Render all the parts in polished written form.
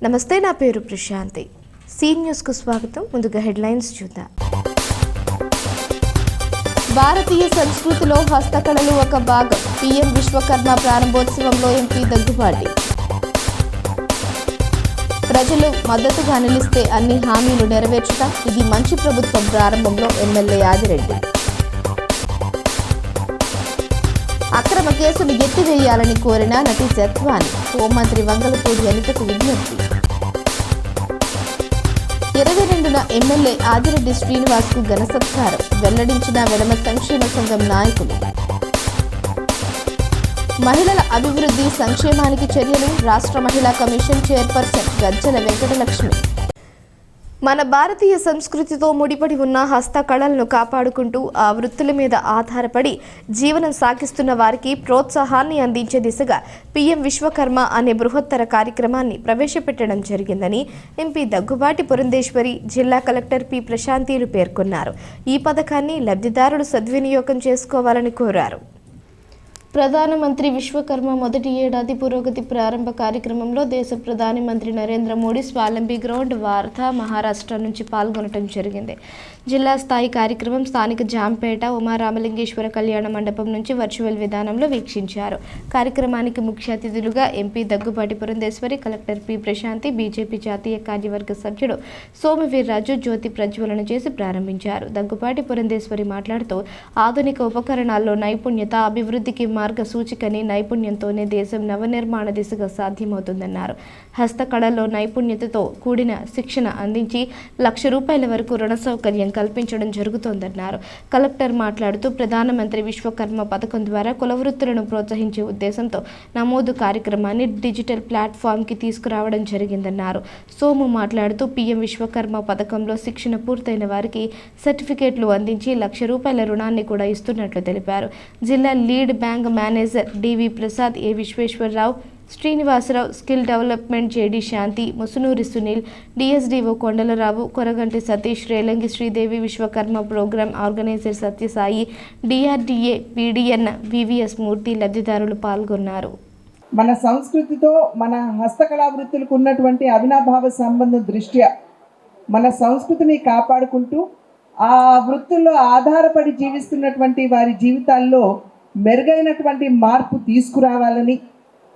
నమస్తే, నా పేరు ప్రశాంతి. సీ న్యూస్కు స్వాగతం. ముందుగా హెడ్లైన్స్ చూద్దాం. భారతీయ సంస్కృతిలో హస్తకళలు ఒక భాగం. పీఎం విశ్వకర్మ ప్రారంభోత్సవంలో ఎంపీ దగ్గుబాటి. ప్రజలు మద్దతుగా నిలిస్తే అన్ని హామీలు నెరవేర్చుతాం. ఇది మంచి ప్రభుత్వం ప్రారంభంలో ఎమ్మెల్యే ఆదిరెడ్డి. అక్రమ కేసును ఎత్తివేయాలని కోరిన నటి జత్వాని. హోంమంత్రి వంగలపూడి అనితకు విజ్ఞప్తి. 22న ఎమ్మెల్యే ఆదిరెడ్డి శ్రీనివాస్కు ఘన సత్కారం వెల్లడించిన వెలమ సంక్షేమ సంఘం నాయకులు. మహిళల అభివృద్ధి సంక్షేమానికి చర్యలు. రాష్ట్ర మహిళా కమిషన్ చైర్పర్సన్ గజ్జల వెంకటలక్ష్మి. మన భారతీయ సంస్కృతితో ముడిపడి ఉన్న హస్తకళలను కాపాడుకుంటూ ఆ వృత్తుల మీద ఆధారపడి జీవనం సాగిస్తున్న వారికి ప్రోత్సాహాన్ని అందించే దిశగా పీఎం విశ్వకర్మ అనే బృహత్తర కార్యక్రమాన్ని ప్రవేశపెట్టడం జరిగిందని ఎంపీ దగ్గుబాటి పురంధేశ్వరి, జిల్లా కలెక్టర్ పి ప్రశాంతిలు పేర్కొన్నారు. ఈ పథకాన్ని లబ్ధిదారులు సద్వినియోగం చేసుకోవాలని కోరారు. ప్రధానమంత్రి విశ్వకర్మ మొదటి ఏడాది పురోగతి ప్రారంభ కార్యక్రమంలో దేశ ప్రధాని మంత్రి నరేంద్ర మోడీ స్వాలంబీ గ్రౌండ్, వార్ధా, మహారాష్ట్ర నుంచి పాల్గొనడం జరిగింది. జిల్లా స్థాయి కార్యక్రమం స్థానిక జాంపేట ఉమారామలింగేశ్వర కళ్యాణ మండపం నుంచి వర్చువల్ విధానంలో వీక్షించారు. కార్యక్రమానికి ముఖ్య అతిథులుగా MP Daggubati Purandeswari, collector P Prashanti, BJP జాతీయ కార్యవర్గ సభ్యుడు సోమవీర్రాజు జ్యోతి ప్రజ్వలన చేసి ప్రారంభించారు. దగ్గుబాటి పురంధేశ్వరి మాట్లాడుతూ ఆధునిక ఉపకరణాల్లో నైపుణ్యత అభివృద్ధికి మార్గ సూచికని, నైపుణ్యంతోనే దేశం నవనిర్మాణ దిశగా సాధ్యమవుతుందన్నారు. హస్తకళలో నైపుణ్యతతో కూడిన శిక్షణ అందించి ₹1,00,000 వరకు రుణ సౌకర్యం కల్పించడం జరుగుతోందన్నారు. కలెక్టర్ మాట్లాడుతూ ప్రధానమంత్రి విశ్వకర్మ పథకం ద్వారా కుల వృత్తులను ప్రోత్సహించే ఉద్దేశంతో నమోదు కార్యక్రమాన్ని డిజిటల్ ప్లాట్ఫామ్కి తీసుకురావడం జరిగిందన్నారు. సోము మాట్లాడుతూ పీఎం విశ్వకర్మ పథకంలో శిక్షణ పూర్తయిన వారికి సర్టిఫికేట్లు అందించి ₹1,00,000 రుణాన్ని కూడా ఇస్తున్నట్లు తెలిపారు. జిల్లా lead bank manager DV Prasad, A Visweswara Rao, Srinivasa Rao, skill development JD Shanti, Musunuri Sunil, DSDO Kondala Rao, Koraganti Satish, Relangi Sridevi, Vishwakarma programme organiser Sathya Sai, DRDA PDN VVS Murthy లబ్ధిదారులు పాల్గొన్నారు. మన సంస్కృతితో మన హస్తకళా వృత్తులకు ఉన్నటువంటి అవినాభావ సంబంధం దృష్ట్యా మన సంస్కృతిని కాపాడుకుంటూ ఆ వృత్తుల్లో ఆధారపడి జీవిస్తున్నటువంటి వారి జీవితాల్లో మెరుగైనటువంటి మార్పు తీసుకురావాలని,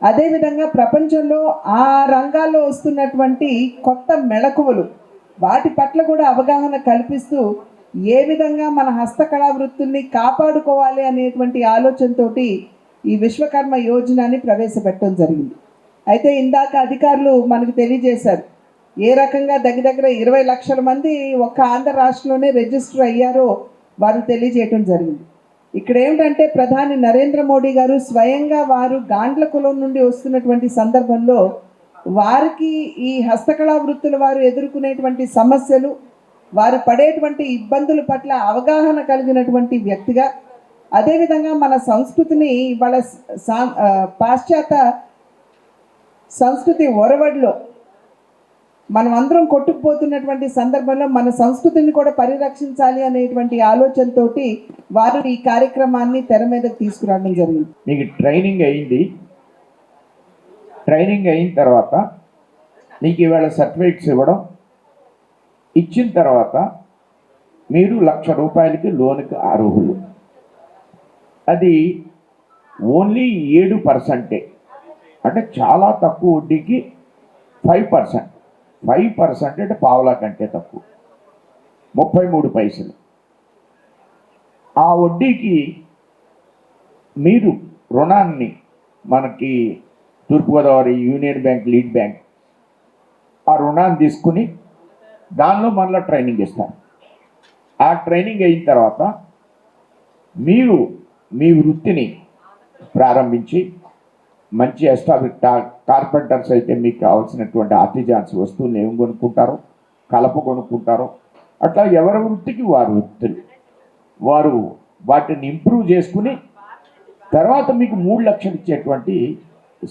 అదేవిధంగా ప్రపంచంలో ఆ రంగాల్లో వస్తున్నటువంటి కొత్త మెళకువలు వాటి పట్ల కూడా అవగాహన కల్పిస్తూ ఏ విధంగా మన హస్తకళా వృత్తుల్ని కాపాడుకోవాలి అనేటువంటి ఆలోచనతోటి ఈ విశ్వకర్మ యోజనని ప్రవేశపెట్టడం జరిగింది. అయితే ఇందాక అధికారులు మనకు తెలియజేశారు ఏ రకంగా దగ్గర 20 లక్షల మంది ఒక్క ఆంధ్ర రాష్ట్రంలోనే రిజిస్టర్ అయ్యారో వారు తెలియజేయటం జరిగింది. ఇక్కడ ఏమిటంటే ప్రధాని నరేంద్ర మోడీ గారు స్వయంగా వారు గాండ్ల కులం నుండి వస్తున్నటువంటి సందర్భంలో వారికి ఈ హస్తకళా వృత్తుల వారు ఎదుర్కొనేటువంటి సమస్యలు, వారు పడేటువంటి ఇబ్బందుల పట్ల అవగాహన కలిగినటువంటి వ్యక్తిగా, అదేవిధంగా మన సంస్కృతిని వాళ్ళ పాశ్చాత్య సంస్కృతి ఒరవడిలో మనం అందరం కొట్టుకుపోతున్నటువంటి సందర్భంలో మన సంస్కృతిని కూడా పరిరక్షించాలి అనేటువంటి ఆలోచనతోటి వారు ఈ కార్యక్రమాన్ని తెర మీదకి తీసుకురావడం జరిగింది. మీకు ట్రైనింగ్ అయిన తర్వాత మీకు ఇవాళ సర్టిఫికేట్స్ ఇచ్చిన తర్వాత మీరు ₹1,00,000 లోనుకి అర్హులు. అది ఓన్లీ 7%, అంటే చాలా తక్కువ వడ్డీకి 5% అంటే పావలా కంటే తక్కువ, 33 పైసలు. ఆ వడ్డీకి మీరు రుణాన్ని మనకి తూర్పుగోదావరి యూనియన్ బ్యాంక్, లీడ్ బ్యాంక్ ఆ రుణాన్ని తీసుకుని దానిలో మళ్ళీ ట్రైనింగ్ ఇస్తారు. ఆ ట్రైనింగ్ అయిన తర్వాత మీరు మీ వృత్తిని ప్రారంభించి మంచి కార్పెంటర్స్ అయితే మీకు కావాల్సినటువంటి ఆర్టిజాన్స్ వస్తువులు ఏమి కొనుక్కుంటారో, కలప కొనుక్కుంటారో, అట్లా ఎవరి వృత్తికి వారి వృత్తులు వారు వాటిని ఇంప్రూవ్ చేసుకుని తర్వాత మీకు 3 లక్షలు ఇచ్చేటువంటి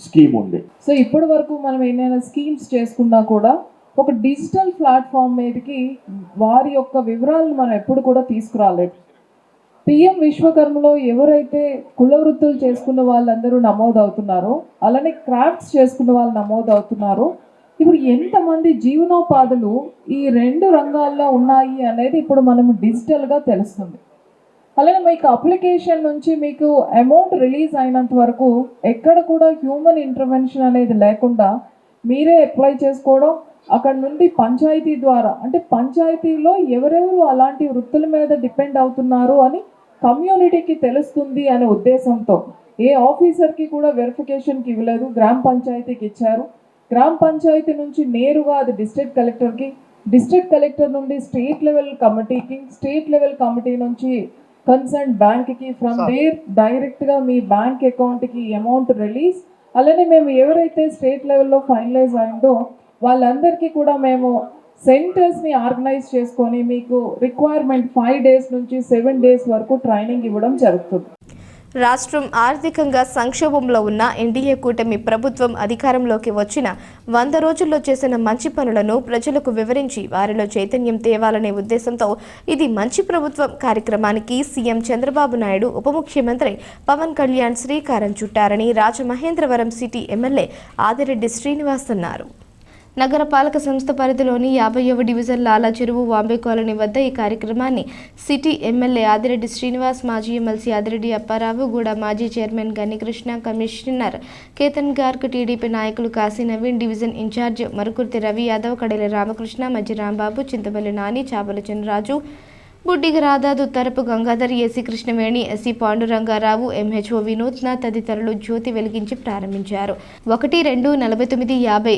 స్కీమ్ ఉంది. సో ఇప్పటి వరకు మనం ఏమైనా స్కీమ్స్ చేసుకున్నా కూడా ఒక డిజిటల్ ప్లాట్ఫామ్ మీదకి వారి యొక్క వివరాలను మనం ఎప్పుడు కూడా తీసుకురాలేదు. పిఎం విశ్వకర్మలో ఎవరైతే కుల వృత్తులు చేసుకున్న వాళ్ళందరూ నమోదవుతున్నారో, అలానే క్రాఫ్ట్స్ చేసుకున్న వాళ్ళు నమోదవుతున్నారో, ఇప్పుడు ఎంతమంది జీవనోపాధులు ఈ 2 రంగాల్లో ఉన్నాయి అనేది ఇప్పుడు మనం డిజిటల్గా తెలుస్తుంది. అలాగే మీకు అప్లికేషన్ నుంచి మీకు అమౌంట్ రిలీజ్ అయినంత వరకు ఎక్కడ కూడా హ్యూమన్ ఇంటర్వెన్షన్ అనేది లేకుండా మీరే అప్లై చేసుకోవడం, అక్కడ నుండి పంచాయతీ ద్వారా, అంటే పంచాయతీలో ఎవరెవరు అలాంటి వృత్తుల మీద డిపెండ్ అవుతున్నారు అని కమ్యూనిటీకి తెలుస్తుంది అనే ఉద్దేశంతో ఏ ఆఫీసర్కి కూడా వెరిఫికేషన్కి ఇవ్వలేదు, గ్రామ పంచాయతీకి ఇచ్చారు. గ్రామ పంచాయతీ నుంచి నేరుగా అది డిస్ట్రిక్ట్ కలెక్టర్కి, డిస్ట్రిక్ట్ కలెక్టర్ నుండి స్టేట్ లెవెల్ కమిటీకి, స్టేట్ లెవెల్ కమిటీ నుంచి కన్సర్న్ బ్యాంక్కి, ఫ్రమ్ దేర్ డైరెక్ట్గా మీ బ్యాంక్ అకౌంట్కి అమౌంట్ రిలీజ్. అలానే మేము ఎవరైతే స్టేట్ లెవెల్లో ఫైనలైజ్ అయిందో వాళ్ళందరికీ కూడా మేము సెంటర్స్ని ఆర్గనైజ్ చేసుకొని మీకు రిక్వైర్మెంట్ 5 days నుంచి 7 days వరకు ట్రైనింగ్ ఇవ్వడం జరుగుతుంది. రాష్ట్రం ఆర్థికంగా సంక్షోభంలో ఉన్న ఎన్డీఏ కూటమి ప్రభుత్వం అధికారంలోకి వచ్చిన 100 రోజుల్లో చేసిన మంచి పనులను ప్రజలకు వివరించి వారిలో చైతన్యం తేవాలనే ఉద్దేశంతో ఇది మంచి ప్రభుత్వం కార్యక్రమానికి సీఎం చంద్రబాబు నాయుడు, ఉప ముఖ్యమంత్రి పవన్ కళ్యాణ్ శ్రీకారం చుట్టారని రాజమహేంద్రవరం సిటీ ఎమ్మెల్యే ఆదిరెడ్డి శ్రీనివాస్ అన్నారు. నగరపాలక సంస్థ పరిధిలోని 50వ డివిజన్ లాలా చెరువు వాంబే కాలనీ వద్ద ఈ కార్యక్రమాన్ని సిటీ ఎమ్మెల్యే ఆదిరెడ్డి శ్రీనివాస్, మాజీ ఎమ్మెల్సీ ఆదిరెడ్డి అప్పారావు, గూడ మాజీ chairman Gannikrishna, commissioner Ketan Garg, TDP నాయకులు Kashi Naveen, division incharge Marukurthi Ravi Yadav, Kadela Ramakrishna, Madhya Rambabu, Chintapalli Nani, Chapala Chinaraju, Buddiga Radha, Duttarapu Gangadhar, AC Krishnaveni, SC Pandurangarao, MHO Vinutna తదితరులు జ్యోతి వెలిగించి ప్రారంభించారు. 1, 2, 49, 50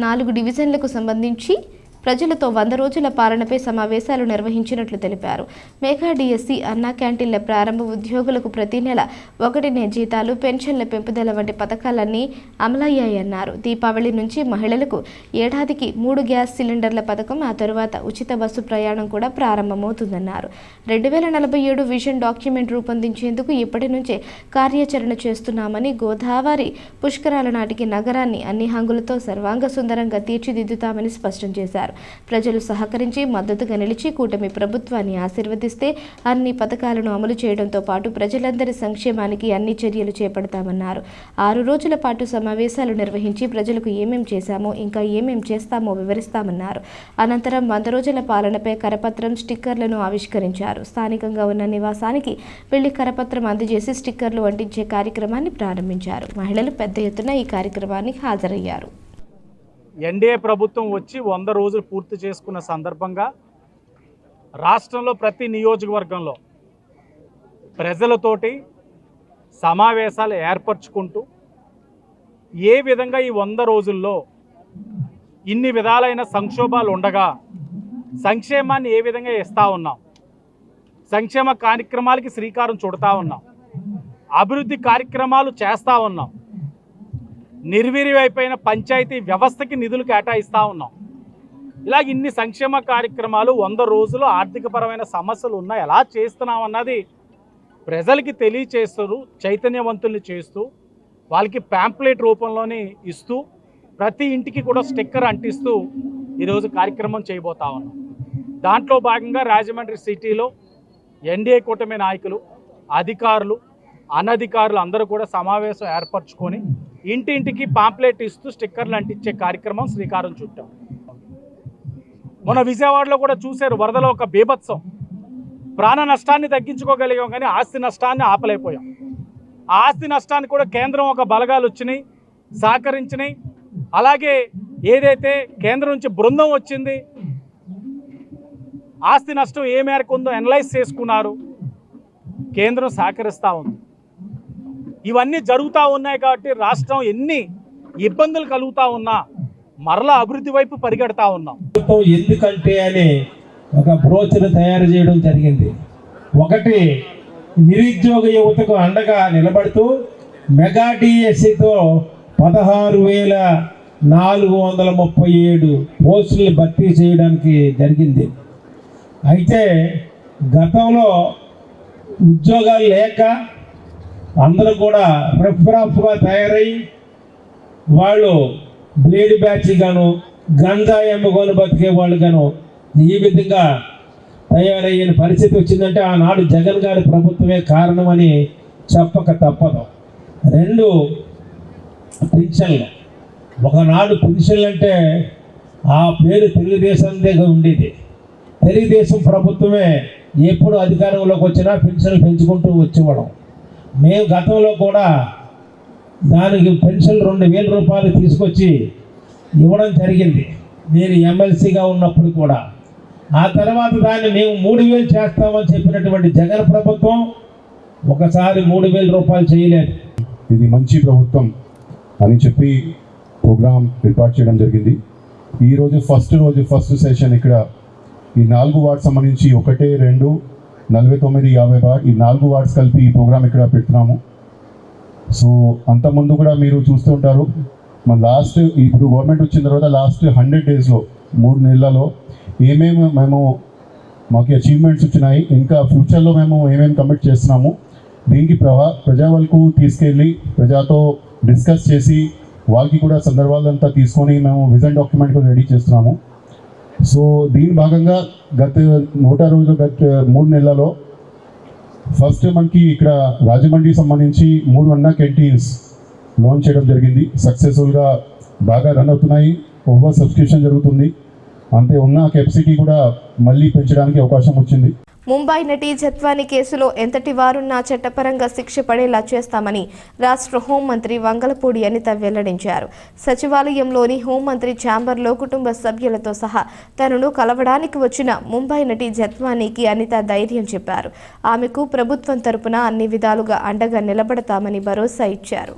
4 డివిజన్లకు సంబంధించి ప్రజలతో 100 రోజుల పాలనపై సమావేశాలు నిర్వహించినట్లు తెలిపారు. మెగా డిఎస్సి, అన్నా క్యాంటీన్ల ప్రారంభ, ఉద్యోగులకు ప్రతి నెల 1నే జీతాలు, పెన్షన్ల పెంపుదల వంటి పథకాలన్నీ అమలయ్యాయన్నారు. దీపావళి నుంచి మహిళలకు ఏడాదికి 3 గ్యాస్ సిలిండర్ల పథకం, ఆ తరువాత ఉచిత బస్సు ప్రయాణం కూడా ప్రారంభమవుతుందన్నారు. 2047 విజన్ డాక్యుమెంట్ రూపొందించేందుకు ఇప్పటి నుంచే కార్యాచరణ చేస్తున్నామని, గోదావరి పుష్కరాల నాటికి నగరాన్ని అన్ని హంగులతో సర్వాంగ సుందరంగా తీర్చిదిద్దుతామని స్పష్టం చేశారు. ప్రజలు సహకరించి మద్దతుగా నిలిచి కూటమి ప్రభుత్వాన్ని ఆశీర్వదిస్తే అన్ని పథకాలను అమలు చేయడంతో పాటు ప్రజలందరి సంక్షేమానికి అన్ని చర్యలు చేపడతామన్నారు. 6 రోజుల పాటు సమావేశాలు నిర్వహించి ప్రజలకు ఏమేం చేశామో, ఇంకా ఏమేం చేస్తామో వివరిస్తామన్నారు. అనంతరం 100 రోజుల పాలనపై కరపత్రం, స్టిక్కర్లను ఆవిష్కరించారు. స్థానికంగా ఉన్న నివాసానికి వెళ్లి కరపత్రం అందజేసి స్టిక్కర్లు అంటించే కార్యక్రమాన్ని ప్రారంభించారు. మహిళలు పెద్ద ఎత్తున ఈ కార్యక్రమానికి హాజరయ్యారు. ఎన్డీఏ ప్రభుత్వం వచ్చి 100 రోజులు పూర్తి చేసుకున్న సందర్భంగా రాష్ట్రంలో ప్రతి నియోజకవర్గంలో ప్రజలతోటి సమావేశాలు ఏర్పరచుకుంటూ ఏ విధంగా ఈ 100 రోజుల్లో ఇన్ని విధాలైన సంక్షోభాలు ఉండగా సంక్షేమాన్ని ఏ విధంగా ఇస్తూ ఉన్నాం, సంక్షేమ కార్యక్రమాలకి శ్రీకారం చుడతా ఉన్నాం, అభివృద్ధి కార్యక్రమాలు చేస్తూ ఉన్నాం, నిర్వీర్యమైపోయిన పంచాయతీ వ్యవస్థకి నిధులు కేటాయిస్తూ ఉన్నాం. ఇలాగ ఇన్ని సంక్షేమ కార్యక్రమాలు 100 రోజులు ఆర్థికపరమైన సమస్యలు ఉన్నాయి, ఎలా చేస్తున్నాం అన్నది ప్రజలకి తెలియచేస్తూ, చైతన్యవంతుల్ని చేస్తూ, వాళ్ళకి ప్యాంప్లెట్ రూపంలోనే ఇస్తూ, ప్రతి ఇంటికి కూడా స్టిక్కర్ అంటిస్తూ ఈరోజు కార్యక్రమం చేయబోతా ఉన్నాం. దాంట్లో భాగంగా రాజమండ్రి సిటీలో ఎన్డీఏ కూటమి నాయకులు, అధికారులు, అనధికారులు అందరూ కూడా సమావేశం ఏర్పరచుకొని ఇంటింటికి పాంప్లెట్ ఇస్తూ స్టిక్కర్లు అంటించే కార్యక్రమం శ్రీకారం చుట్టాం. మొన్న విజయవాడలో కూడా చూశారు, వరదలో ఒక బీభత్సం. ప్రాణ నష్టాన్ని తగ్గించుకోగలిగాం కానీ ఆస్తి నష్టాన్ని ఆపలేకపోయాం. ఆ ఆస్తి నష్టాన్ని కూడా కేంద్రం ఒక బలగాలు వచ్చినాయి, సహకరించినాయి. అలాగే ఏదైతే కేంద్రం నుంచి బృందం వచ్చింది, ఆస్తి నష్టం ఏ మేరకు ఉందో అనలైజ్ చేసుకున్నారు, కేంద్రం సహకరిస్తూ ఉంది. ఇవన్నీ జరుగుతూ ఉన్నాయి కాబట్టి రాష్ట్రం ఎన్ని ఇబ్బందులు కలుగుతూ ఉన్నా మరలా అభివృద్ధి వైపు పరిగెడతా ఉన్నాం. ఎందుకంటే అని ఒక బ్రోచర్ తయారు చేయడం జరిగింది. ఒకటి, నిరుద్యోగ యువతకు అండగా నిలబడుతూ మెగా డిఎస్సితో 16,437 పోస్టులు భర్తీ చేయడానికి జరిగింది. అయితే గతంలో ఉద్యోగాలు లేక అందరూ కూడా రఫ్గా తయారై వాళ్ళు బ్లేడ్ బ్యాచ్ గాను, గంజాయి అమ్ముకొని బతికే వాళ్ళు గాను ఈ విధంగా తయారయ్యే పరిస్థితి వచ్చిందంటే ఆనాడు జగన్ గారి ప్రభుత్వమే కారణమని చెప్పక తప్పదు. 2, పెన్షన్లు. ఒకనాడు పెన్షన్లు అంటే ఆ పేరు తెలుగుదేశం దగ్గర ఉండేది. తెలుగుదేశం ప్రభుత్వమే ఎప్పుడు అధికారంలోకి వచ్చినా పెన్షన్లు పెంచుకుంటూ వచ్చేవాళ్ళం. మేము గతంలో కూడా దానికి పెన్షన్ 2,000 రూపాయలు తీసుకొచ్చి ఇవ్వడం జరిగింది, నేను ఎమ్మెల్సీగా ఉన్నప్పుడు కూడా. ఆ తర్వాత దాన్ని మేము 3,000 చేస్తామని చెప్పినటువంటి జగన్ ప్రభుత్వం ఒకసారి 3,000 రూపాయలు చేయలేదు. ఇది మంచి ప్రభుత్వం అని చెప్పి ప్రోగ్రామ్ ఏర్పాటు చేయడం జరిగింది. ఈరోజు ఫస్ట్ సెషన్ ఇక్కడ ఈ 4 వార్డ్స్ సంబంధించి 1, 2, 49, 50 వార్డ్, ఈ 4 వార్డ్స్ కలిపి ఈ ప్రోగ్రామ్ ఇక్కడ పెడుతున్నాము. సో అంతకుముందు కూడా మీరు చూస్తూ ఉంటారు, మన ఇప్పుడు గవర్నమెంట్ వచ్చిన తర్వాత లాస్ట్ 100 డేస్లో 3 నెలలలో మాకు అచీవ్మెంట్స్ వచ్చినాయి, ఇంకా ఫ్యూచర్లో మేము ఏమేమి కమిట్ చేస్తున్నాము, దీనికి ప్రజా వరకు తీసుకెళ్ళి ప్రజాతో డిస్కస్ చేసి వాళ్ళకి కూడా సందర్భాలంతా తీసుకొని మేము విజన్ డాక్యుమెంట్ కూడా రెడీ చేస్తున్నాము. సో దీని భాగంగా గత 3 నెలలలో ఫస్ట్ మనకి ఇక్కడ రాజమండ్రి సంబంధించి 3 అన్నా క్యాంటీన్స్ లాంచ్ చేయడం జరిగింది. సక్సెస్ఫుల్గా బాగా రన్ అవుతున్నాయి, ఓవర్ సబ్స్క్రిప్షన్ జరుగుతుంది, అంతే ఉన్న కెపాసిటీ కూడా మళ్ళీ పెంచడానికి అవకాశం వచ్చింది. ముంబై నటి జత్వానీ కేసులో ఎంతటి వారున్నా చట్టపరంగా శిక్ష పడేలా చేస్తామని రాష్ట్ర హోంమంత్రి వంగలపూడి అనిత వెల్లడించారు. సచివాలయంలోని హోంమంత్రి ఛాంబర్లో కుటుంబ సభ్యులతో సహా తనను కలవడానికి వచ్చిన ముంబై నటి జత్వానీకి అనిత ధైర్యం చెప్పారు. ఆమెకు ప్రభుత్వం తరపున అన్ని విధాలుగా అండగా నిలబడతామని భరోసా ఇచ్చారు.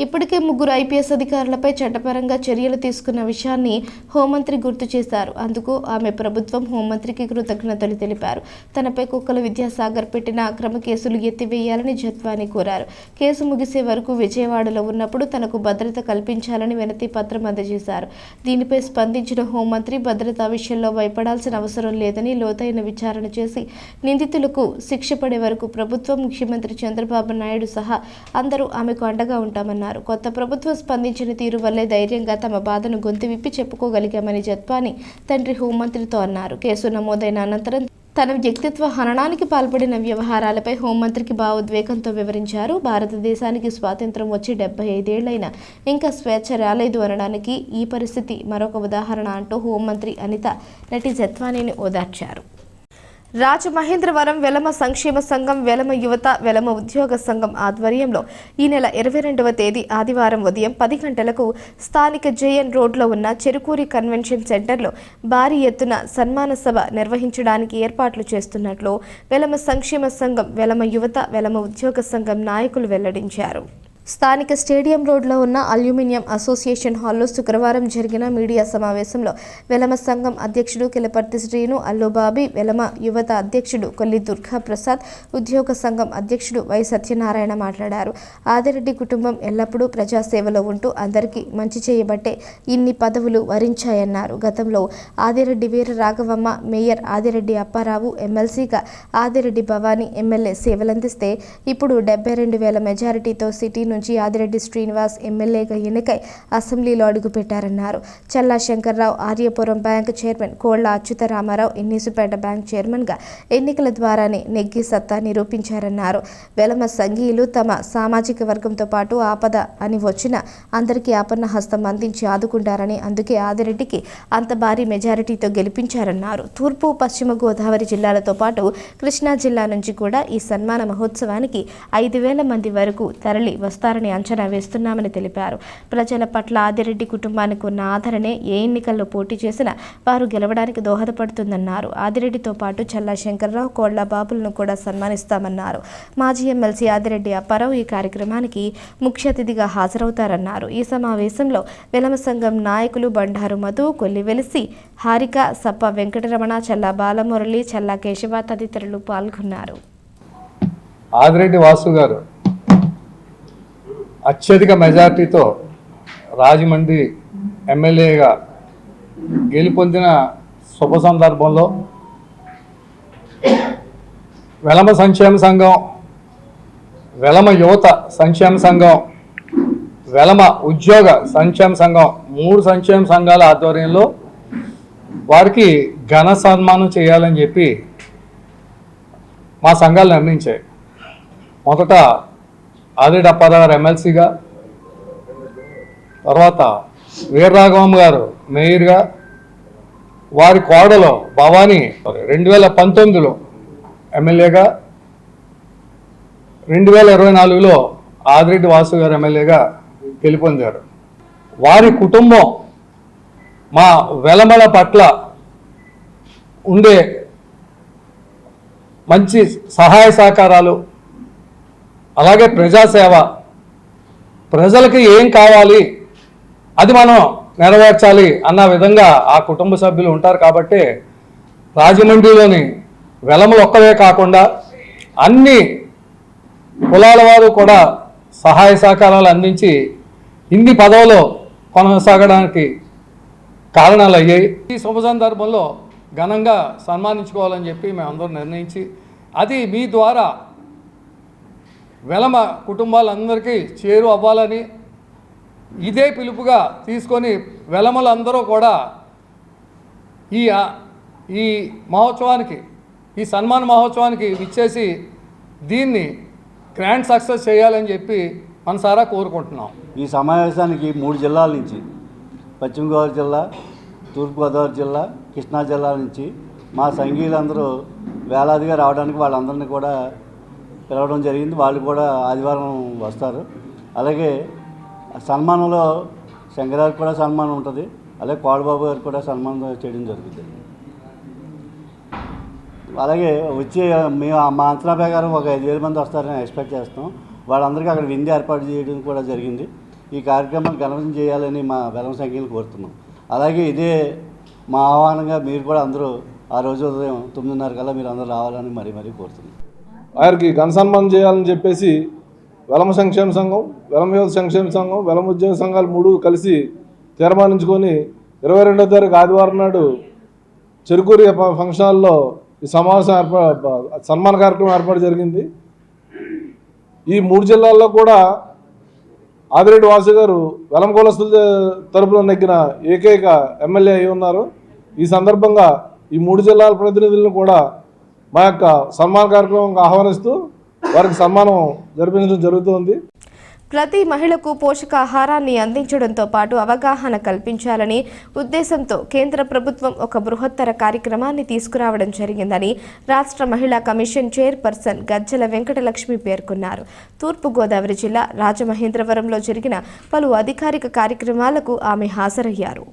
ఇప్పటికే 3 ఐపీఎస్ అధికారులపై చట్టపరంగా చర్యలు తీసుకున్న విషయాన్ని హోంమంత్రి గుర్తు చేశారు. అందుకు ఆమె ప్రభుత్వం హోంమంత్రికి కృతజ్ఞతలు తెలిపారు. తనపై కుక్కల విద్యాసాగర్ పెట్టిన అక్రమ కేసులు ఎత్తివేయాలని జత్వానీ కోరారు. కేసు ముగిసే వరకు విజయవాడలో ఉన్నప్పుడు తనకు భద్రత కల్పించాలని వినతి పత్రం అందజేశారు. దీనిపై స్పందించిన హోంమంత్రి భద్రతా విషయంలో భయపడాల్సిన అవసరం లేదని లోతైన విచారణ చేసి నిందితులకు శిక్ష పడే వరకు ప్రభుత్వం, ముఖ్యమంత్రి చంద్రబాబు నాయుడు సహా అందరూ ఆమెకు అండగా ఉంటామన్నారు. కొత్త ప్రభుత్వం స్పందించిన తీరు వల్లే ధైర్యంగా తమ బాధను గొంతు విప్పి చెప్పుకోగలిగామని జత్వానీ తండ్రి హోంమంత్రితో అన్నారు. కేసు నమోదైన అనంతరం తన వ్యక్తిత్వ హననానికి పాల్పడిన వ్యవహారాలపై హోంమంత్రికి భావోద్వేగంతో వివరించారు. భారతదేశానికి స్వాతంత్ర్యం వచ్చి 75 ఏళ్లైనా ఇంకా స్వేచ్ఛ రాలేదు అనడానికి ఈ పరిస్థితి మరొక ఉదాహరణ అంటూ హోంమంత్రి అనిత నటి జత్వానీని ఓదార్చారు. రాజమహేంద్రవరం వెలమ సంక్షేమ సంఘం, వెలమ యువత, వెలమ ఉద్యోగ సంఘం ఆధ్వర్యంలో ఈ నెల 22వ తేదీ ఆదివారం ఉదయం 10 గంటలకు స్థానిక జేఎన్ రోడ్లో ఉన్న చెరుకూరి కన్వెన్షన్ సెంటర్లో భారీ ఎత్తున సన్మాన సభ నిర్వహించడానికి ఏర్పాట్లు చేస్తున్నట్లు వెలమ సంక్షేమ సంఘం, వెలమ యువత, వెలమ ఉద్యోగ సంఘం నాయకులు వెల్లడించారు. స్థానిక స్టేడియం రోడ్లో ఉన్న అల్యూమినియం అసోసియేషన్ హాల్లో శుక్రవారం జరిగిన మీడియా సమావేశంలో వెలమ సంఘం అధ్యక్షుడు కిలపర్తి శ్రీను, అల్లుబాబి, వెలమ యువత అధ్యక్షుడు కొల్లి దుర్గా ప్రసాద్, ఉద్యోగ సంఘం అధ్యక్షుడు వై సత్యనారాయణ మాట్లాడారు. ఆదిరెడ్డి కుటుంబం ఎల్లప్పుడూ ప్రజాసేవలో ఉంటూ అందరికీ మంచి చేయబట్టే ఇన్ని పదవులు వరించాయన్నారు. గతంలో ఆదిరెడ్డి వీర రాఘవమ్మ, మేయర్ ఆదిరెడ్డి అప్పారావు, ఎమ్మెల్సీగా ఆదిరెడ్డి భవానీ, ఎమ్మెల్యే సేవలందిస్తే ఇప్పుడు 72,000 మెజారిటీతో సిటీ నుంచి ఆదిరెడ్డి శ్రీనివాస్ ఎమ్మెల్యేగా ఎన్నికై అసెంబ్లీలో అడుగుపెట్టారన్నారు. చల్లా శంకర్రావు ఆర్యపురం బ్యాంక్ చైర్మన్, కోళ్ల అచ్యుతరామారావు ఎన్నిసుపేట బ్యాంక్ చైర్మన్గా ఎన్నికల ద్వారానే నెగ్గి సత్తా నిరూపించారన్నారు. వెలమ సంఘీయులు తమ సామాజిక వర్గంతో పాటు ఆపద అని వచ్చిన అందరికీ ఆపన్న హస్తం అందించి ఆదుకుంటారని, అందుకే ఆదిరెడ్డికి అంత భారీ మెజారిటీతో గెలిపించారన్నారు. తూర్పు, పశ్చిమ గోదావరి జిల్లాలతో పాటు కృష్ణా జిల్లా నుంచి కూడా ఈ సన్మాన మహోత్సవానికి 5,000 మంది వరకు తరలి వస్తారని అంచనా వేస్తున్నామని తెలిపారు. ప్రజల పట్ల ఆదిరెడ్డి కుటుంబానికి ఉన్న ఆదరణే ఏ ఎన్నికల్లో పోటీ చేసినా వారు గెలవడానికి దోహదపడుతుందన్నారు. ఆదిరెడ్డితో పాటు చల్లా శంకర్రావు, కోళ్ల బాబులను కూడా సన్మానిస్తామన్నారు. మాజీ ఎమ్మెల్సీ ఆదిరెడ్డి అప్పారావు ఈ కార్యక్రమానికి ముఖ్య అతిథిగా హాజరవుతారన్నారు. ఈ సమావేశంలో వెలమ సంఘం నాయకులు బండారు మధు, కొల్లి వెలిసి, హారిక, సప్ప వెంకటరమణ, చల్లా బాలమురళి, చల్లా కేశవ తదితరులు పాల్గొన్నారు. ఆదిరెడ్డి వాసు గారు అత్యధిక మెజార్టీతో రాజమండ్రి ఎమ్మెల్యేగా గెలుపొందిన శుభ సందర్భంలో వెలమ సంక్షేమ సంఘం, వెలమ యువత సంక్షేమ సంఘం, వెలమ ఉద్యోగ సంక్షేమ సంఘం 3 సంక్షేమ సంఘాల ఆధ్వర్యంలో వారికి ఘన సన్మానం చేయాలని చెప్పి మా సంఘాలు నిర్ణయించాయి. మొదట ఆదిరెడ్డి అప్పారావు ఎమ్మెల్సీగా, తర్వాత వీరరాఘవమ్మ గారు మేయర్గా, వారి కోడలో భవానీ 2019లో ఎమ్మెల్యేగా, 2024లో ఆదిరెడ్డి వాసు గారు ఎమ్మెల్యేగా గెలుపొందారు. వారి కుటుంబం మా వెలమల పట్ల ఉండే మంచి సహాయ సహకారాలు, అలాగే ప్రజాసేవ, ప్రజలకి ఏం కావాలి అది మనం నెరవేర్చాలి అన్న విధంగా ఆ కుటుంబ సభ్యులు ఉంటారు. కాబట్టి రాజమండ్రిలోని వెలమలు ఒక్కవే కాకుండా అన్ని కులాల వారు కూడా సహాయ సహకారాలు అందించి ఇన్ని పదవులు కొనసాగడానికి కారణాలు అయ్యాయి. ఈ శుభ సందర్భంలో ఘనంగా సన్మానించుకోవాలని చెప్పి మేమందరం నిర్ణయించి, అది మీ ద్వారా వెలమ కుటుంబాలందరికీ చేరు అవ్వాలని ఇదే పిలుపుగా తీసుకొని వెలమలందరూ కూడా ఈ మహోత్సవానికి, ఈ సన్మాన మహోత్సవానికి విచ్చేసి దీన్ని గ్రాండ్ సక్సెస్ చేయాలని చెప్పి మనసారా కోరుకుంటున్నాం. ఈ సమావేశానికి 3 జిల్లాల నుంచి, పశ్చిమ గోదావరి జిల్లా, తూర్పుగోదావరి జిల్లా, కృష్ణా జిల్లాల నుంచి మా సంఘీయులందరూ వేలాదిగా రావడానికి వాళ్ళందరినీ కూడా పిలవడం జరిగింది. వాళ్ళు కూడా ఆదివారం వస్తారు. అలాగే సన్మానంలో శంకరారికి కూడా సన్మానం ఉంటుంది, అలాగే కోడబాబు గారికి కూడా సన్మానం చేయడం జరుగుతుంది. అలాగే వచ్చే మా అంచనా ప్రకారం ఒక 5,000 మంది వస్తారని ఎక్స్పెక్ట్ చేస్తాం. వాళ్ళందరికీ అక్కడ విందు ఏర్పాటు చేయడం కూడా జరిగింది. ఈ కార్యక్రమాన్ని ఘనంగా చేయాలని మా వెలమ సంఖ్యలు కోరుతున్నాం. అలాగే ఇదే మా ఆహ్వానంగా మీరు కూడా అందరూ ఆ రోజు ఉదయం 9:30 కల్లా మీరు అందరూ రావాలని మరీ కోరుతున్నాం. వారికి ఘన సన్మానం చేయాలని చెప్పేసి వెలమ సంక్షేమ సంఘం, వెలమ యువత సంక్షేమ సంఘం, వెలమ ఉద్యోగ సంఘాలు 3 కలిసి తీర్మానించుకొని 22వ తారీఖు ఆదివారం నాడు చెరుకూరి ఫంక్షన్ హాల్లో ఈ సమావేశం సన్మాన కార్యక్రమం ఏర్పాటు జరిగింది. ఈ 3 జిల్లాల్లో కూడా ఆదిరెడ్డి వాసు గారు వెలమ కులస్తుల తరపున నెగ్గిన ఏకైక ఎమ్మెల్యే అయి ఉన్నారు. ఈ సందర్భంగా ఈ 3 జిల్లాల ప్రతినిధులను కూడా మా యొక్క సన్మాన కార్యక్రమం ఆహ్వానిస్తూ వారికి సన్మానం జరిపించడం జరుగుతుంది. ప్రతి మహిళకు పోషకాహారాన్ని అందించడంతో పాటు అవగాహన కల్పించాలని ఉద్దేశంతో కేంద్ర ప్రభుత్వం ఒక బృహత్తర కార్యక్రమాన్ని తీసుకురావడం జరిగిందని రాష్ట్ర మహిళా కమిషన్ చైర్పర్సన్ గజ్జల వెంకటలక్ష్మి పేర్కొన్నారు. తూర్పుగోదావరి జిల్లా రాజమహేంద్రవరంలో జరిగిన పలు అధికారిక కార్యక్రమాలకు ఆమె హాజరయ్యారు.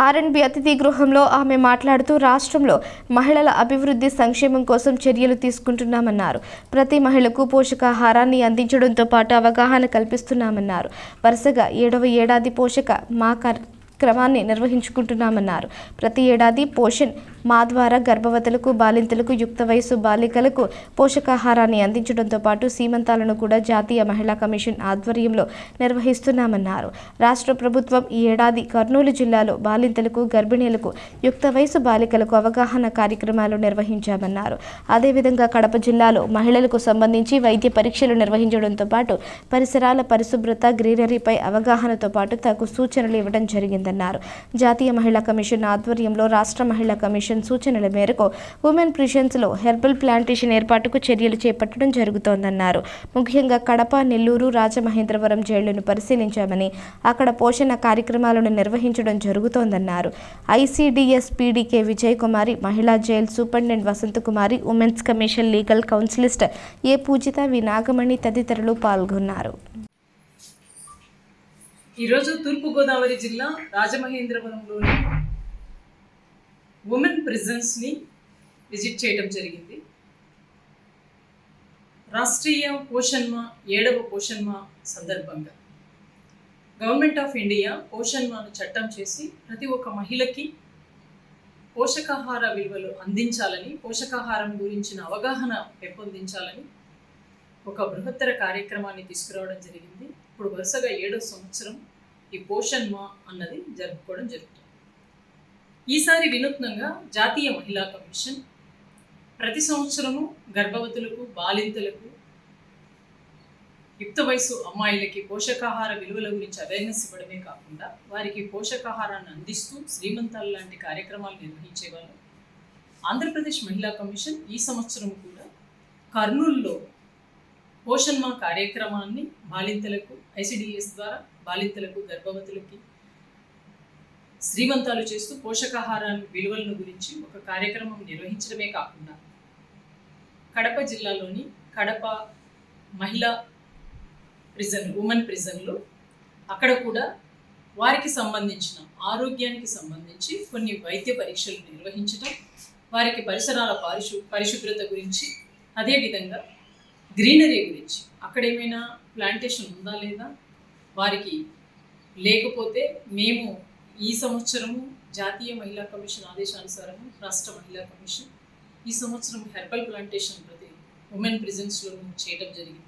ఆర్ఎండ్బి అతిథి గృహంలో ఆమె మాట్లాడుతూ రాష్ట్రంలో మహిళల అభివృద్ధి సంక్షేమం కోసం చర్యలు తీసుకుంటున్నామన్నారు. ప్రతి మహిళకు పోషకాహారాన్ని అందించడంతో పాటు అవగాహన కల్పిస్తున్నామన్నారు. వరుసగా 7వ ఏడాది పోషక మా క్రమాన్ని నిర్వహించుకుంటున్నామన్నారు. ప్రతి ఏడాది పోషణ్ మా ద్వారా గర్భవతులకు, బాలింతలకు, యుక్త వయసు బాలికలకు పోషకాహారాన్ని అందించడంతో పాటు సీమంతాలను కూడా జాతీయ మహిళా కమిషన్ ఆధ్వర్యంలో నిర్వహిస్తున్నామన్నారు. రాష్ట్ర ప్రభుత్వం ఈ ఏడాది కర్నూలు జిల్లాలో బాలింతలకు, గర్భిణీలకు, యుక్త వయసు బాలికలకు అవగాహన కార్యక్రమాలు నిర్వహించామన్నారు. అదేవిధంగా కడప జిల్లాలో మహిళలకు సంబంధించి వైద్య పరీక్షలు నిర్వహించడంతో పాటు పరిసరాల పరిశుభ్రత, గ్రీనరీపై అవగాహనతో పాటు తగు సూచనలు ఇవ్వడం జరిగిందన్నారు. జాతీయ మహిళా కమిషన్ ఆధ్వర్యంలో రాష్ట్ర మహిళా కమిషన్ సూచనల మేరకు ఉమెన్ ప్రిజన్స్లో హెర్బల్ ప్లాంటేషన్ ఏర్పాటుకు చర్యలు చేపట్టడం జరుగుతోందన్నారు. ముఖ్యంగా కడప, నెల్లూరు, రాజమహేంద్రవరం జైళ్లను పరిశీలించామని అక్కడ పోషణ కార్యక్రమాలను నిర్వహించడం జరుగుతోందన్నారు. ఐసీడీఎస్ పీడీకే విజయ్ కుమారి, మహిళా జైల్ సూపరింటెండెంట్ వసంత కుమారి, ఉమెన్స్ కమిషన్ లీగల్ కౌన్సిలిస్ట్ ఏ పూజిత, వి నాగమణి తదితరులు పాల్గొన్నారు. ఈరోజు తూర్పుగోదావరి జిల్లా రాజమహేంద్రవరంలోని ఉమెన్ ప్రిజన్స్ని విజిట్ చేయడం జరిగింది. రాష్ట్రీయ పోషణ్ మా 7వ పోషణ్ మా సందర్భంగా గవర్నమెంట్ ఆఫ్ ఇండియా పోషణ్ మాను చట్టం చేసి ప్రతి ఒక్క మహిళకి పోషకాహార విలువలు అందించాలని, పోషకాహారం గురించిన అవగాహన పెంపొందించాలని ఒక బృహత్తర కార్యక్రమాన్ని తీసుకురావడం జరిగింది. ఇప్పుడు వరుసగా 7వ సంవత్సరం ఈ పోషణ్ మా అన్నది జరుపుకోవడం జరుగుతుంది. ఈసారి వినూత్నంగా జాతీయ మహిళా కమిషన్ ప్రతి సంవత్సరము గర్భవతులకు, బాలింతలకు, యుక్త వయసు అమ్మాయిలకి పోషకాహార విలువల గురించి అవేర్నెస్ ఇవ్వడమే కాకుండా వారికి పోషకాహారాన్ని అందిస్తూ శ్రీమంతాలు లాంటి కార్యక్రమాలు నిర్వహించేవాళ్ళు. ఆంధ్రప్రదేశ్ మహిళా కమిషన్ ఈ సంవత్సరం కూడా కర్నూలులో పోషణ్ మా కార్యక్రమాన్ని బాలింతలకు ఐసిడిఎస్ ద్వారా బాలింతలకు, గర్భవతులకి శ్రీమంతాలు చేస్తూ పోషకాహారాన్ని విలువలను గురించి ఒక కార్యక్రమం నిర్వహించడమే కాకుండా కడప జిల్లాలోని కడప మహిళా ప్రిజన్, ఉమెన్ ప్రిజన్లో అక్కడ కూడా వారికి సంబంధించిన ఆరోగ్యానికి సంబంధించి కొన్ని వైద్య పరీక్షలు నిర్వహించడం, వారికి పరిసరాల పరిశుభ్రత గురించి, అదేవిధంగా గ్రీనరీ గురించి, అక్కడ ఏమైనా ప్లాంటేషన్ ఉందా లేదా, వారికి లేకపోతే మేము ఈ సంవత్సరము జాతీయ మహిళా కమిషన్ ఆదేశానుసారము రాష్ట్ర మహిళా కమిషన్ ఈ సంవత్సరం హెర్బల్ ప్లాంటేషన్ ప్రతి ఉమెన్ ప్రిజన్స్లో చేయడం జరిగింది.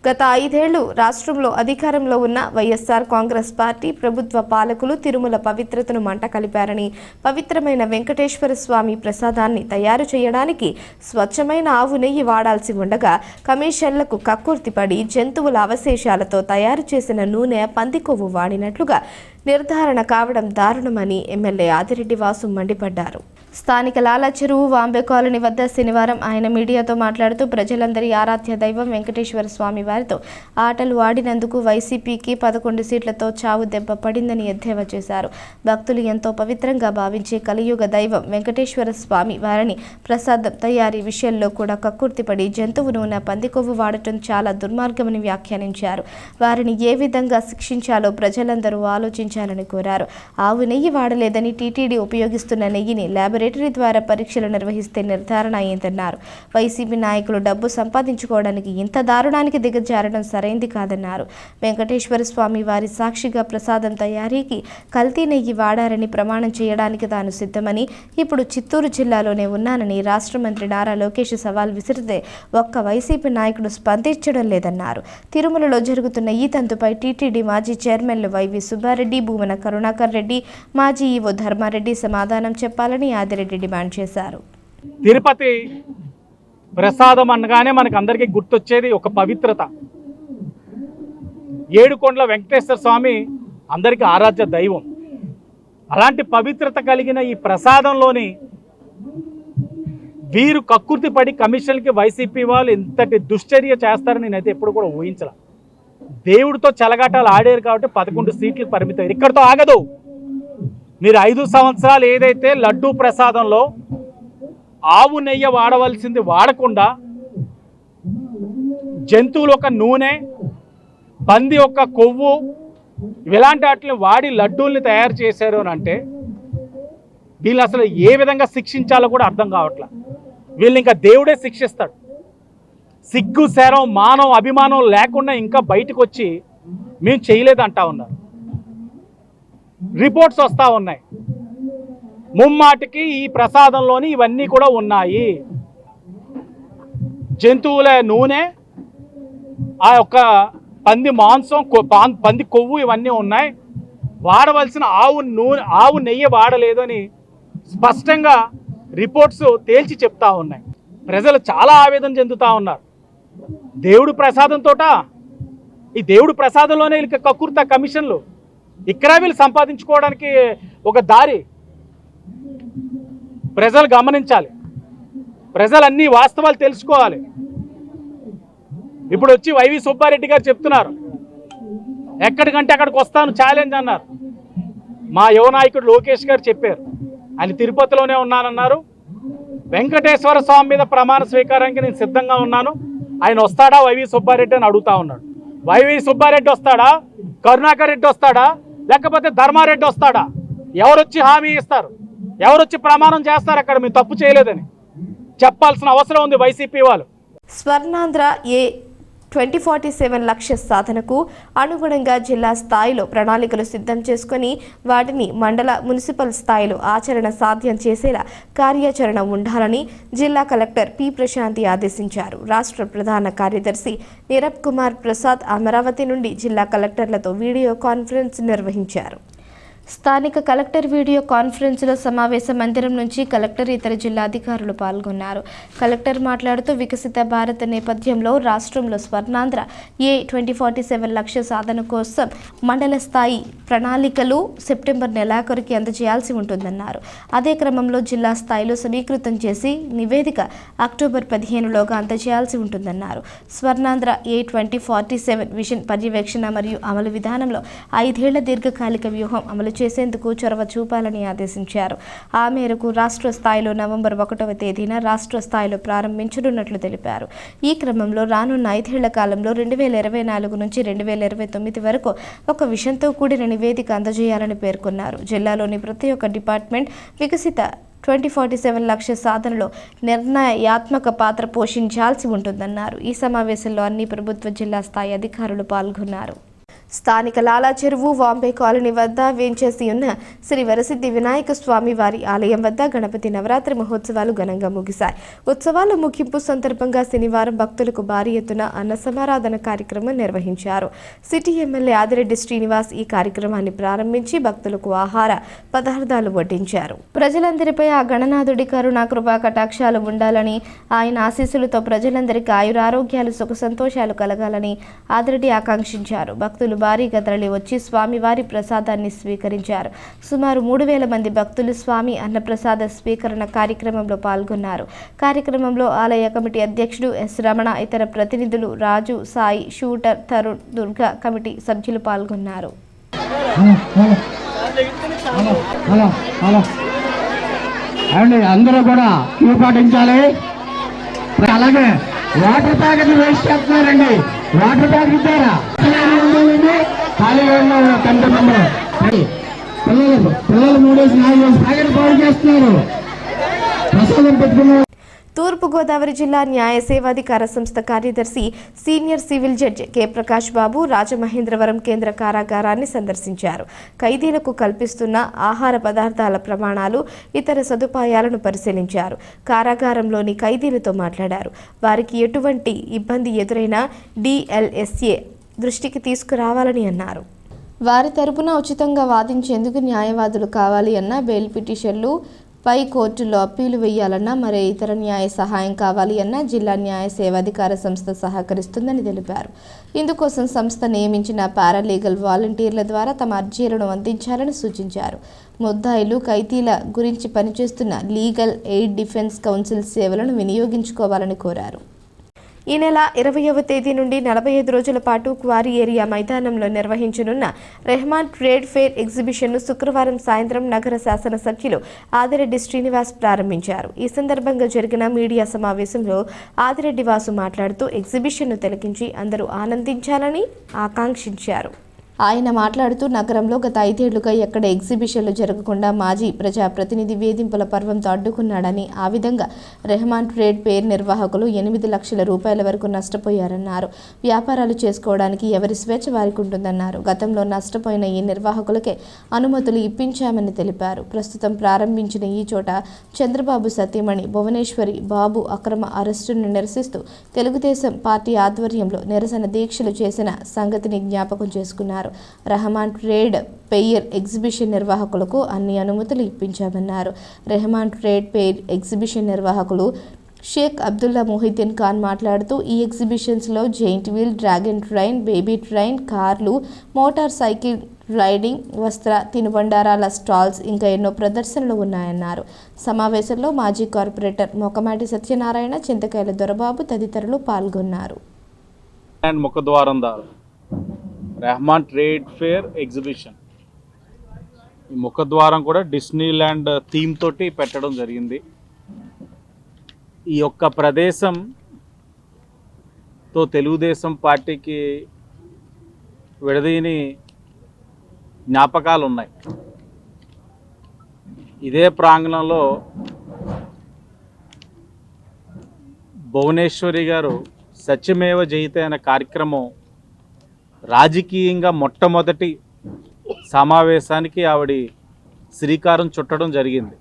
గత 5 ఏళ్లు రాష్ట్రంలో అధికారంలో ఉన్న వైఎస్ఆర్ కాంగ్రెస్ పార్టీ ప్రభుత్వ పాలకులు తిరుమల పవిత్రతను మంట కలిపారని, పవిత్రమైన వెంకటేశ్వర స్వామి ప్రసాదాన్ని తయారు చేయడానికి స్వచ్ఛమైన ఆవు నెయ్యి వాడాల్సి ఉండగా కమిషన్లకు కక్కుర్తిపడి జంతువుల అవశేషాలతో తయారు చేసిన నూనె, పంది కొవ్వు వాడినట్లుగా నిర్ధారణ కావడం దారుణమని ఎమ్మెల్యే ఆదిరెడ్డి వాసు మండిపడ్డారు. స్థానిక లాలా చెరువు వాంబే కాలనీ వద్ద శనివారం ఆయన మీడియాతో మాట్లాడుతూ ప్రజలందరి ఆరాధ్య దైవం వెంకటేశ్వర స్వామి వారితో ఆటలు ఆడినందుకు వైసీపీకి 11 సీట్లతో చావు దెబ్బ పడిందని ఎద్దేవా చేశారు. భక్తులు ఎంతో పవిత్రంగా భావించే కలియుగ దైవం వెంకటేశ్వర స్వామి వారిని ప్రసాదం తయారీ విషయంలో కూడా కక్కుర్తిపడి జంతువు నూనె, పంది కొవ్వు వాడటం చాలా దుర్మార్గమని వ్యాఖ్యానించారు. వారిని ఏ విధంగా శిక్షించాలో ప్రజలందరూ ఆలోచించాలని కోరారు. ఆవు నెయ్యి వాడలేదని టీటీడీ ఉపయోగిస్తున్న నెయ్యిని ల్యాబొరేటరీ ద్వారా పరీక్షలు నిర్వహిస్తే నిర్ధారణ అయిందన్నారు. వైసీపీ నాయకులు డబ్బు సంపాదించుకోవడానికి ఇంత దారుణానికి దిగజారడం సరైంది కాదన్నారు. వెంకటేశ్వర స్వామి వారి సాక్షిగా ప్రసాదం తయారీకి కల్తీ నెయ్యి వాడారని ప్రమాణం చేయడానికి తాను సిద్ధమని, ఇప్పుడు చిత్తూరు జిల్లాలోనే ఉన్నానని రాష్ట్ర మంత్రి నారా లోకేష్ సవాల్ విసిరితే ఒక్క వైసీపీ నాయకుడు స్పందించడం లేదన్నారు. తిరుమలలో జరుగుతున్న ఈ తంతుపై టీటీడీ మాజీ చైర్మన్లు వైవి సుబ్బారెడ్డి, భూమన కరుణాకర్ రెడ్డి, మాజీ ఈవో ధర్మారెడ్డి సమాధానం చెప్పాలని ఆదిరెడ్డి డిమాండ్ చేశారు. తిరుపతి ప్రసాదం అనగానే మనకు అందరికీ గుర్తొచ్చేది ఒక పవిత్రత. ఏడుకొండల వెంకటేశ్వర స్వామి అందరికీ ఆరాధ్య దైవం. అలాంటి పవిత్రత కలిగిన ఈ ప్రసాదంలోని వీరు కక్కుర్తి పడి కమిషన్కి వైసీపీ వాళ్ళు ఎంతటి దుశ్చర్య చేస్తారని నేనైతే ఎప్పుడు కూడా ఊహించలే. దేవుడితో చెలగాటాలు ఆడారు కాబట్టి 11 సీట్లకు పరిమితం. ఇక్కడితో ఆగదు. మీరు 5 సంవత్సరాలు ఏదైతే లడ్డూ ప్రసాదంలో ఆవు నెయ్యి వాడవలసింది వాడకుండా జంతువుల యొక్క నూనె, పంది యొక్క కొవ్వు ఇలాంటి వాటిని వాడి లడ్డూల్ని తయారు చేశారు అని అంటే వీళ్ళు అసలు ఏ విధంగా శిక్షించాలో కూడా అర్థం కావట్లా. వీళ్ళు ఇంకా దేవుడే శిక్షిస్తాడు. సిగ్గు, శరం, మానం, అభిమానం లేకుండా ఇంకా బయటకు వచ్చి మేము చేయలేదంటా ఉన్నారు. రిపోర్ట్స్ వస్తూ ఉన్నాయి. ముమ్మాటికి ఈ ప్రసాదంలోని ఇవన్నీ కూడా ఉన్నాయి. జంతువుల నూనె, ఆ యొక్క పంది మాంసం, పంది కొవ్వు ఇవన్నీ ఉన్నాయి. వాడవలసిన ఆవు నెయ్యి వాడలేదు అని స్పష్టంగా రిపోర్ట్స్ తేల్చి చెప్తా ఉన్నాయి. ప్రజలు చాలా ఆవేదన చెందుతూ ఉన్నారు. దేవుడు ప్రసాదంతోట, ఈ దేవుడు ప్రసాదంలోనే వీళ్ళకి కక్కుర్త కమిషన్లు, ఇక్కడ వీళ్ళు సంపాదించుకోవడానికి ఒక దారి. ప్రజలు గమనించాలి. ప్రజలు అన్ని వాస్తవాలు తెలుసుకోవాలి. ఇప్పుడు వచ్చి వైవి సుబ్బారెడ్డి గారు చెప్తున్నారు, ఎక్కడికంటే అక్కడికి వస్తాను ఛాలెంజ్ అన్నారు. మా యువ నాయకుడు లోకేష్ గారు చెప్పారు, ఆయన తిరుపతిలోనే ఉన్నానన్నారు. వెంకటేశ్వర స్వామి మీద ప్రమాణ స్వీకారానికి నేను సిద్ధంగా ఉన్నాను, ఆయన వస్తాడా వైవి సుబ్బారెడ్డి అని అడుగుతా ఉన్నాడు. వైవి సుబ్బారెడ్డి వస్తాడా, కరుణాకర్ రెడ్డి వస్తాడా, లేకపోతే ధర్మారెడ్డి వస్తాడా? ఎవరొచ్చి హామీ ఇస్తారు? ఎవరొచ్చి ప్రమాణం చేస్తారు అక్కడ మేము తప్పు చేయలేదని చెప్పాల్సిన అవసరం ఉంది వైసీపీ వాళ్ళు. స్వర్ణాంధ్ర 2047 లక్ష్య సాధనకు అనుగుణంగా జిల్లా స్థాయిలో ప్రణాళికలు సిద్ధం చేసుకుని వాటిని మండల, మున్సిపల్ స్థాయిలో ఆచరణ సాధ్యం చేసేలా కార్యాచరణ ఉండాలని జిల్లా కలెక్టర్ పి ప్రశాంతి ఆదేశించారు. రాష్ట్ర ప్రధాన కార్యదర్శి నీరబ్ కుమార్ ప్రసాద్ అమరావతి నుండి జిల్లా కలెక్టర్లతో వీడియో కాన్ఫరెన్స్ నిర్వహించారు. స్థానిక కలెక్టర్ వీడియో కాన్ఫరెన్స్లో సమావేశ మందిరం నుంచి కలెక్టర్ ఇతర జిల్లా అధికారులు పాల్గొన్నారు. కలెక్టర్ మాట్లాడుతూ వికసిత భారత్ నేపథ్యంలో రాష్ట్రంలో స్వర్ణాంధ్ర ఏ 2047 లక్ష్య సాధన కోసం మండల స్థాయి ప్రణాళికలు సెప్టెంబర్ నెలాఖరుకి అందజేయాల్సి ఉంటుందన్నారు. అదే క్రమంలో జిల్లా స్థాయిలో సమీకృతం చేసి నివేదిక అక్టోబర్ 15లోగా అందజేయాల్సి ఉంటుందన్నారు. స్వర్ణాంధ్ర ఏ 2047 విజన్ పర్యవేక్షణ మరియు అమలు విధానంలో 5 ఏళ్ల దీర్ఘకాలిక వ్యూహం అమలు చేసేందుకు చొరవ చూపాలని ఆదేశించారు. ఆ మేరకు రాష్ట్ర స్థాయిలో నవంబర్ 1వ తేదీన రాష్ట్ర స్థాయిలో ప్రారంభించనున్నట్లు తెలిపారు. ఈ క్రమంలో రానున్న 5 ఏళ్ల కాలంలో 2024 నుంచి 2029 వరకు ఒక విషన్తో కూడిన నివేదిక అందజేయాలని పేర్కొన్నారు. జిల్లాలోని ప్రతి ఒక్క డిపార్ట్మెంట్ వికసిత 2047 లక్ష్య సాధనలో నిర్ణయాత్మక పాత్ర పోషించాల్సి ఉంటుందన్నారు. ఈ సమావేశంలో అన్ని ప్రభుత్వ జిల్లా స్థాయి అధికారులు పాల్గొన్నారు. స్థానిక లాలా చెరువు వాంబే కాలనీ వద్ద వేంచేసి ఉన్న శ్రీ వరసిద్ధి వినాయక స్వామి వారి ఆలయం వద్ద గణపతి నవరాత్రి మహోత్సవాలు ఘనంగా ముగిశాయి. ఉత్సవాల ముగింపు సందర్భంగా శనివారం భక్తులకు భారీ ఎత్తున అన్న సమారాధన కార్యక్రమం నిర్వహించారు. సిటీ ఎమ్మెల్యే ఆదిరెడ్డి శ్రీనివాస్ ఈ కార్యక్రమాన్ని ప్రారంభించి భక్తులకు ఆహార పదార్థాలు వడ్డించారు. ప్రజలందరిపై ఆ గణనాథుడి కరుణా కృపా కటాక్షాలు ఉండాలని, ఆయన ఆశీస్సులతో ప్రజలందరికీ ఆయురారోగ్యాలు సుఖ సంతోషాలు కలగాలని ఆదిరెడ్డి ఆకాంక్షించారు. భక్తులు భారీగా తరలి వచ్చి స్వామివారి ప్రసాదాన్ని స్వీకరించారు. సుమారు 3000 మంది భక్తులు స్వామి అన్నప్రసాద స్వీకరణ కార్యక్రమంలో పాల్గొన్నారు. కార్యక్రమంలో ఆలయ కమిటీ అధ్యక్షుడు ఎస్ రమణ, ఇతర ప్రతినిధులు రాజు, సాయి, షూటర్, తరుణ్, దుర్గా కమిటీ సభ్యులు పాల్గొన్నారు. అందరూ కూడా క్యూ పాటించాలి. అలాగే వాటర్ ప్యాకెట్ వేస్ట్ చేస్తున్నారండి. వాటర్ ప్యాకెట్ ఇచ్చారా? పిల్లలు 3-4 ప్యాకెట్ పౌడ్ చేస్తున్నారు. ప్రసాదం పెట్టుకున్నారు. తూర్పుగోదావరి జిల్లా న్యాయ సేవాధికార సంస్థ కార్యదర్శి senior civil judge K Prakash Babu Rajamahendravaram కేంద్ర కారాగారాన్ని సందర్శించారు. ఖైదీలకు కల్పిస్తున్న ఆహార పదార్థాల ప్రమాణాలు, ఇతర సదుపాయాలను పరిశీలించారు. కారాగారంలోని ఖైదీలతో మాట్లాడారు. వారికి ఎటువంటి ఇబ్బంది ఎదురైనా DLSA దృష్టికి తీసుకురావాలని అన్నారు. వారి తరపున ఉచితంగా వాదించేందుకు న్యాయవాదులు కావాలి అన్న, బెయిల్ పిటిషన్లు పై కోర్టులో అప్పీలు వేయాలన్నా, మరే ఇతర న్యాయ సహాయం కావాలి అన్నా జిల్లా న్యాయ సేవాధికార సంస్థ సహకరిస్తుందని తెలిపారు. ఇందుకోసం సంస్థ నియమించిన పారాలీగల్ వాలంటీర్ల ద్వారా తమ అర్జీలను అందించాలని సూచించారు. ముద్దాయిలు, ఖైదీల గురించి పనిచేస్తున్న లీగల్ ఎయిడ్ డిఫెన్స్ కౌన్సిల్ సేవలను వినియోగించుకోవాలని కోరారు. ఈ నెల 20వ తేదీ నుండి 45 రోజుల పాటు క్వారీ ఏరియా మైదానంలో నిర్వహించనున్న రెహమాన్ ట్రేడ్ ఫేర్ ఎగ్జిబిషన్ను శుక్రవారం సాయంత్రం నగర శాసన సభ్యులు ఆదిరెడ్డి శ్రీనివాస్ ప్రారంభించారు. ఈ సందర్భంగా జరిగిన మీడియా సమావేశంలో ఆదిరెడ్డి వాసు మాట్లాడుతూ ఎగ్జిబిషన్ను తిలకించి అందరూ ఆనందించాలని ఆకాంక్షించారు. ఆయన మాట్లాడుతూ నగరంలో గత 5 ఏళ్లుగా ఎక్కడ ఎగ్జిబిషన్లు జరగకుండా మాజీ ప్రజాప్రతినిధి వేధింపుల పర్వంతో అడ్డుకున్నాడని, ఆ విధంగా రెహమాన్ ట్రేడ్ ఫేర్ నిర్వాహకులు 8 లక్షల రూపాయల వరకు నష్టపోయారన్నారు. వ్యాపారాలు చేసుకోవడానికి ఎవరి స్వేచ్ఛ వారికి ఉంటుందన్నారు. గతంలో నష్టపోయిన ఈ నిర్వాహకులకే అనుమతులు ఇప్పించామని తెలిపారు. ప్రస్తుతం ప్రారంభించిన ఈ చోట చంద్రబాబు సతీమణి భువనేశ్వరి బాబు అక్రమ అరెస్టును నిరసిస్తూ తెలుగుదేశం పార్టీ ఆధ్వర్యంలో నిరసన దీక్షలు చేసిన సంగతిని జ్ఞాపకం చేసుకున్నారు. రెహమాన్ ట్రేడ్ ఫెయిర్ ఎగ్జిబిషన్ నిర్వాహకులకు అన్ని అనుమతులు ఇప్పించామన్నారు. రెహమాన్ ట్రేడ్ ఫెయిర్ ఎగ్జిబిషన్ నిర్వాహకులు షేక్ అబ్దుల్లా మొహిద్దీన్ ఖాన్ మాట్లాడుతూ ఈ ఎగ్జిబిషన్స్లో giant wheel, dragon train, baby train, కార్లు, మోటార్ సైకిల్ రైడింగ్, వస్త్ర, తినుబండారాల స్టాల్స్, ఇంకా ఎన్నో ప్రదర్శనలు ఉన్నాయన్నారు. సమావేశంలో మాజీ కార్పొరేటర్ మొకమాటి సత్యనారాయణ, చింతకాయల దొరబాబు తదితరులు పాల్గొన్నారు. రెహమాన్ ట్రేడ్ ఫేర్ ఎగ్జిబిషన్ ఈ ముఖద్వారం కూడా డిస్నీ ల్యాండ్ థీమ్ తోటి పెట్టడం జరిగింది. ఈ యొక్క ప్రదేశంతో తెలుగుదేశం పార్టీకి విడదీని జ్ఞాపకాలు ఉన్నాయి. ఇదే ప్రాంగణంలో భువనేశ్వరి గారు సత్యమేవ జయతే అనే కార్యక్రమం రాజకీయంగా మొట్టమొదటి సమావేశానికి ఆవిడ శ్రీకారం చుట్టడం జరిగింది.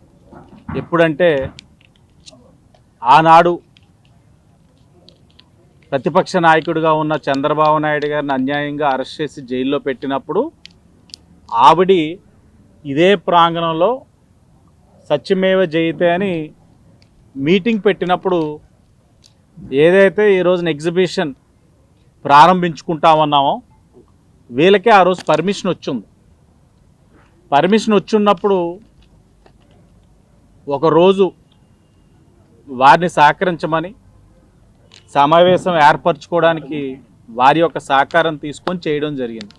ఎప్పుడంటే ఆనాడు ప్రతిపక్ష నాయకుడిగా ఉన్న చంద్రబాబు నాయుడు గారిని అన్యాయంగా అరెస్ట్ చేసి జైల్లో పెట్టినప్పుడు ఆవిడ ఇదే ప్రాంగణంలో సత్యమేవ జయతే అని మీటింగ్ పెట్టినప్పుడు ఏదైతే ఈ రోజున ఎగ్జిబిషన్ ప్రారంభించుకుంటామన్నామో వీళ్ళకే ఆ రోజు పర్మిషన్ వచ్చింది. పర్మిషన్ వచ్చినప్పుడు ఒకరోజు వారిని సహకరించమని సమావేశం ఏర్పరచుకోవడానికి వారి యొక్క సహకారం తీసుకొని చేయడం జరిగింది.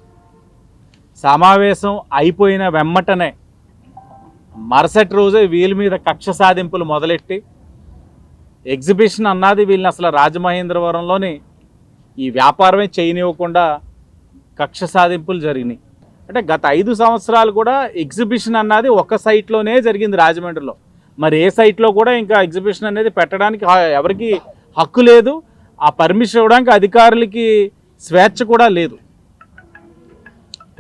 సమావేశం అయిపోయిన వెమ్మటనే మరుసటి రోజే వీళ్ళ మీద కక్ష సాధింపులు మొదలెట్టి ఎగ్జిబిషన్ అన్నది వీళ్ళని అసలు రాజమహేంద్రవరంలోని ఈ వ్యాపారమే చేయనివ్వకుండా కక్ష సాధింపులు జరిగినాయి. అంటే గత 5 సంవత్సరాలు కూడా ఎగ్జిబిషన్ అన్నది ఒక సైట్లోనే జరిగింది రాజమండ్రిలో. మరి ఏ సైట్లో కూడా ఇంకా ఎగ్జిబిషన్ అనేది పెట్టడానికి ఎవరికి హక్కు లేదు. ఆ పర్మిషన్ ఇవ్వడానికి అధికారులకి స్వేచ్ఛ కూడా లేదు.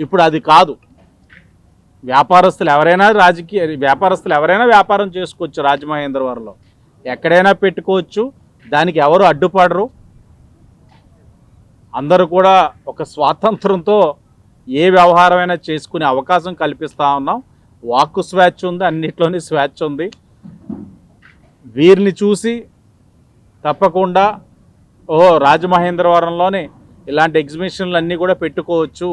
ఇప్పుడు అది కాదు. వ్యాపారస్తులు ఎవరైనా వ్యాపారం చేసుకోవచ్చు. రాజమహేంద్రవరంలో ఎక్కడైనా పెట్టుకోవచ్చు. దానికి ఎవరు అడ్డుపడరు. అందరూ కూడా ఒక స్వాతంత్రంతో ఏ వ్యవహారమైనా చేసుకునే అవకాశం కల్పిస్తూ ఉన్నాం. వాక్కు స్వేచ్ఛ ఉంది, అన్నిట్లోని స్వేచ్ఛ ఉంది. వీరిని చూసి తప్పకుండా రాజమహేంద్రవరంలోనే ఇలాంటి ఎగ్జిబిషన్లు అన్నీ కూడా పెట్టుకోవచ్చు,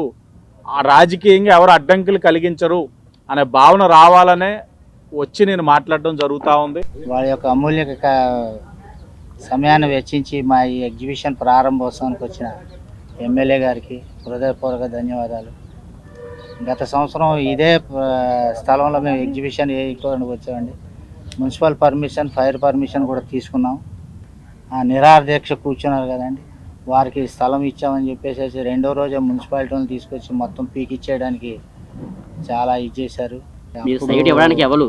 ఆ రాజకీయంగా ఎవరు అడ్డంకులు కలిగించరు అనే భావన రావాలనే వచ్చి నేను మాట్లాడడం జరుగుతూ ఉంది. వారి యొక్క అమూల్య సమయాన్ని వెచ్చించి మా ఈ ఎగ్జిబిషన్ ప్రారంభోత్సవానికి వచ్చిన ఎమ్మెల్యే గారికి హృదయపూర్వక ధన్యవాదాలు. గత సంవత్సరం ఇదే స్థలంలో మేము ఎగ్జిబిషన్ వేయడానికి వచ్చామండి. మున్సిపల్ పర్మిషన్, ఫైర్ పర్మిషన్ కూడా తీసుకున్నాం. ఆ నిరాహార దీక్ష కూర్చున్నారు కదండి, వారికి స్థలం ఇచ్చామని చెప్పేసి రెండో రోజే మున్సిపాలిటీని తీసుకొచ్చి మొత్తం పీకిచ్చేయడానికి చాలా చేశారు. సైట్ ఇవ్వడానికి ఎవరు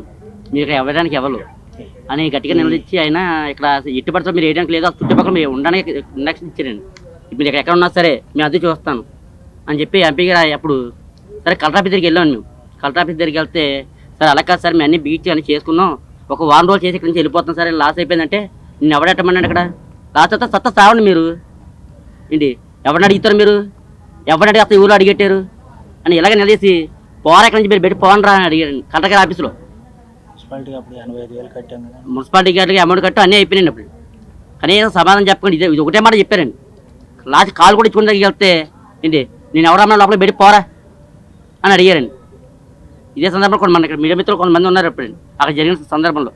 అని గట్టిగా నిలదీసి ఆయన ఇక్కడ ఎట్టుబడితో మీరు వేయడానికి లేదు, చుట్టుపక్కల మీరు ఉండడానికి ఇండక్షన్ ఇచ్చారండి. మీరు ఎక్కడ ఉన్నా సరే మేము అది చూస్తాను అని చెప్పి ఎంపీ గారు అప్పుడు సరే కలెక్టర్ ఆఫీస్ దగ్గరికి వెళ్ళాను. మేము కలెక్టర్ ఆఫీస్ దగ్గరికి వెళ్తే సరే అలా కాదు సార్ మేము అన్ని బీచ్ అని చేసుకున్నాం, ఒక వారం రోజులు చేసి ఇక్కడ నుంచి వెళ్ళిపోతాం సార్, లాస్ అయిపోయిందంటే నేను ఎవడెట్టమన్నాడు ఇక్కడ లాస్ అవుతా సత్తా సావండి మీరు ఏంటి ఎవరిని అడుగుతారు మీరు, ఎవరిని అడిగి అసలు ఊరు అడిగెట్టారు అని ఇలాగ నిలదీసి పోరా ఇక్కడ నుంచి మీరు పెట్టి పోనరా అని అడిగారు కలెక్టర్ గారి ఆఫీస్లో. మున్సిపాలిటీ గారికి అమౌంట్ కట్టు అన్నీ అయిపోయినాయి. అప్పుడు కనీసం సమాధానం చెప్పండి, ఇది ఒకటే మాట చెప్పారండి. లాస్ట్ కాల్ కూడా ఇచ్చుకుని దగ్గరికి వెళ్తే ఏంటి నేను ఎవరన్నా లోపల పెట్టి పోరా అని అడిగారండి. ఇదే సందర్భంలో మన ఇక్కడ మీడియా మిత్రులు కొంతమంది ఉన్నారు ఎప్పుడండి అక్కడ జరిగిన సందర్భంలో.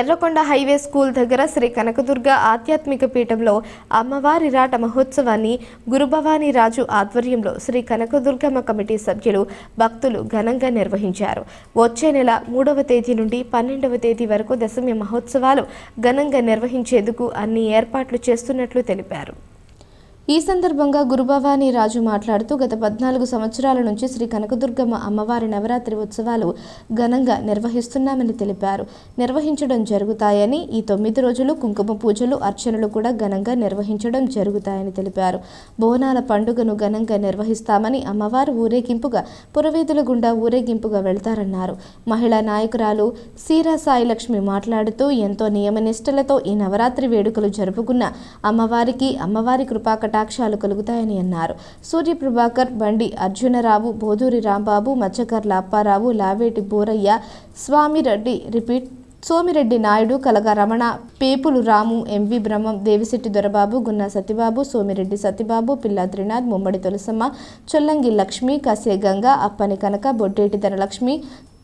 ఎర్రకొండ హైవే స్కూల్ దగ్గర శ్రీ కనకదుర్గ ఆధ్యాత్మిక పీఠంలో అమ్మవారి రాట మహోత్సవాన్ని గురుభవానీ రాజు ఆధ్వర్యంలో శ్రీ కనకదుర్గమ్మ కమిటీ సభ్యులు భక్తులు ఘనంగా నిర్వహించారు. వచ్చే నెల 3వ తేదీ నుండి 12వ తేదీ వరకు దశమి మహోత్సవాలు ఘనంగా నిర్వహించేందుకు అన్ని ఏర్పాట్లు చేస్తున్నట్లు తెలిపారు. ఈ సందర్భంగా గురుభవానీ రాజు మాట్లాడుతూ గత 14 సంవత్సరాల నుంచి శ్రీ కనకదుర్గమ్మ అమ్మవారి నవరాత్రి ఉత్సవాలు ఘనంగా నిర్వహిస్తున్నామని తెలిపారు. నిర్వహించడం జరుగుతాయని, ఈ 9 రోజులు కుంకుమ పూజలు, అర్చనలు కూడా ఘనంగా నిర్వహించడం జరుగుతాయని తెలిపారు. బోనాల పండుగను ఘనంగా నిర్వహిస్తామని, అమ్మవారు ఊరేగింపుగా పురవీధుల గుండా ఊరేగింపుగా వెళ్తారన్నారు. మహిళా నాయకురాలు సీరా సాయి లక్ష్మి మాట్లాడుతూ ఎంతో నియమనిష్టలతో ఈ నవరాత్రి వేడుకలు జరుపుకున్న అమ్మవారి కృపాకట కటాక్షాలు కలుగుతాయని అన్నారు. సూర్య ప్రభాకర్, బండి అర్జునరావు, బోధూరి రాంబాబు, మచ్చకర్ల అప్పారావు, లావేటి బోరయ్య, స్వామిరెడ్డి రిపీట్, సోమిరెడ్డి నాయుడు, కలగా రమణ, పేపులు రాము, ఎంవి బ్రహ్మం, దేవిశెట్టి దొరబాబు, గున్నా సత్యబాబు, సోమిరెడ్డి సత్యబాబు, పిల్లా త్రినాథ్, ముమ్మడి తులసమ్మ, చొల్లంగి లక్ష్మి, కసే గంగ, అప్పని కనక, బొడ్డేటి ధనలక్ష్మి,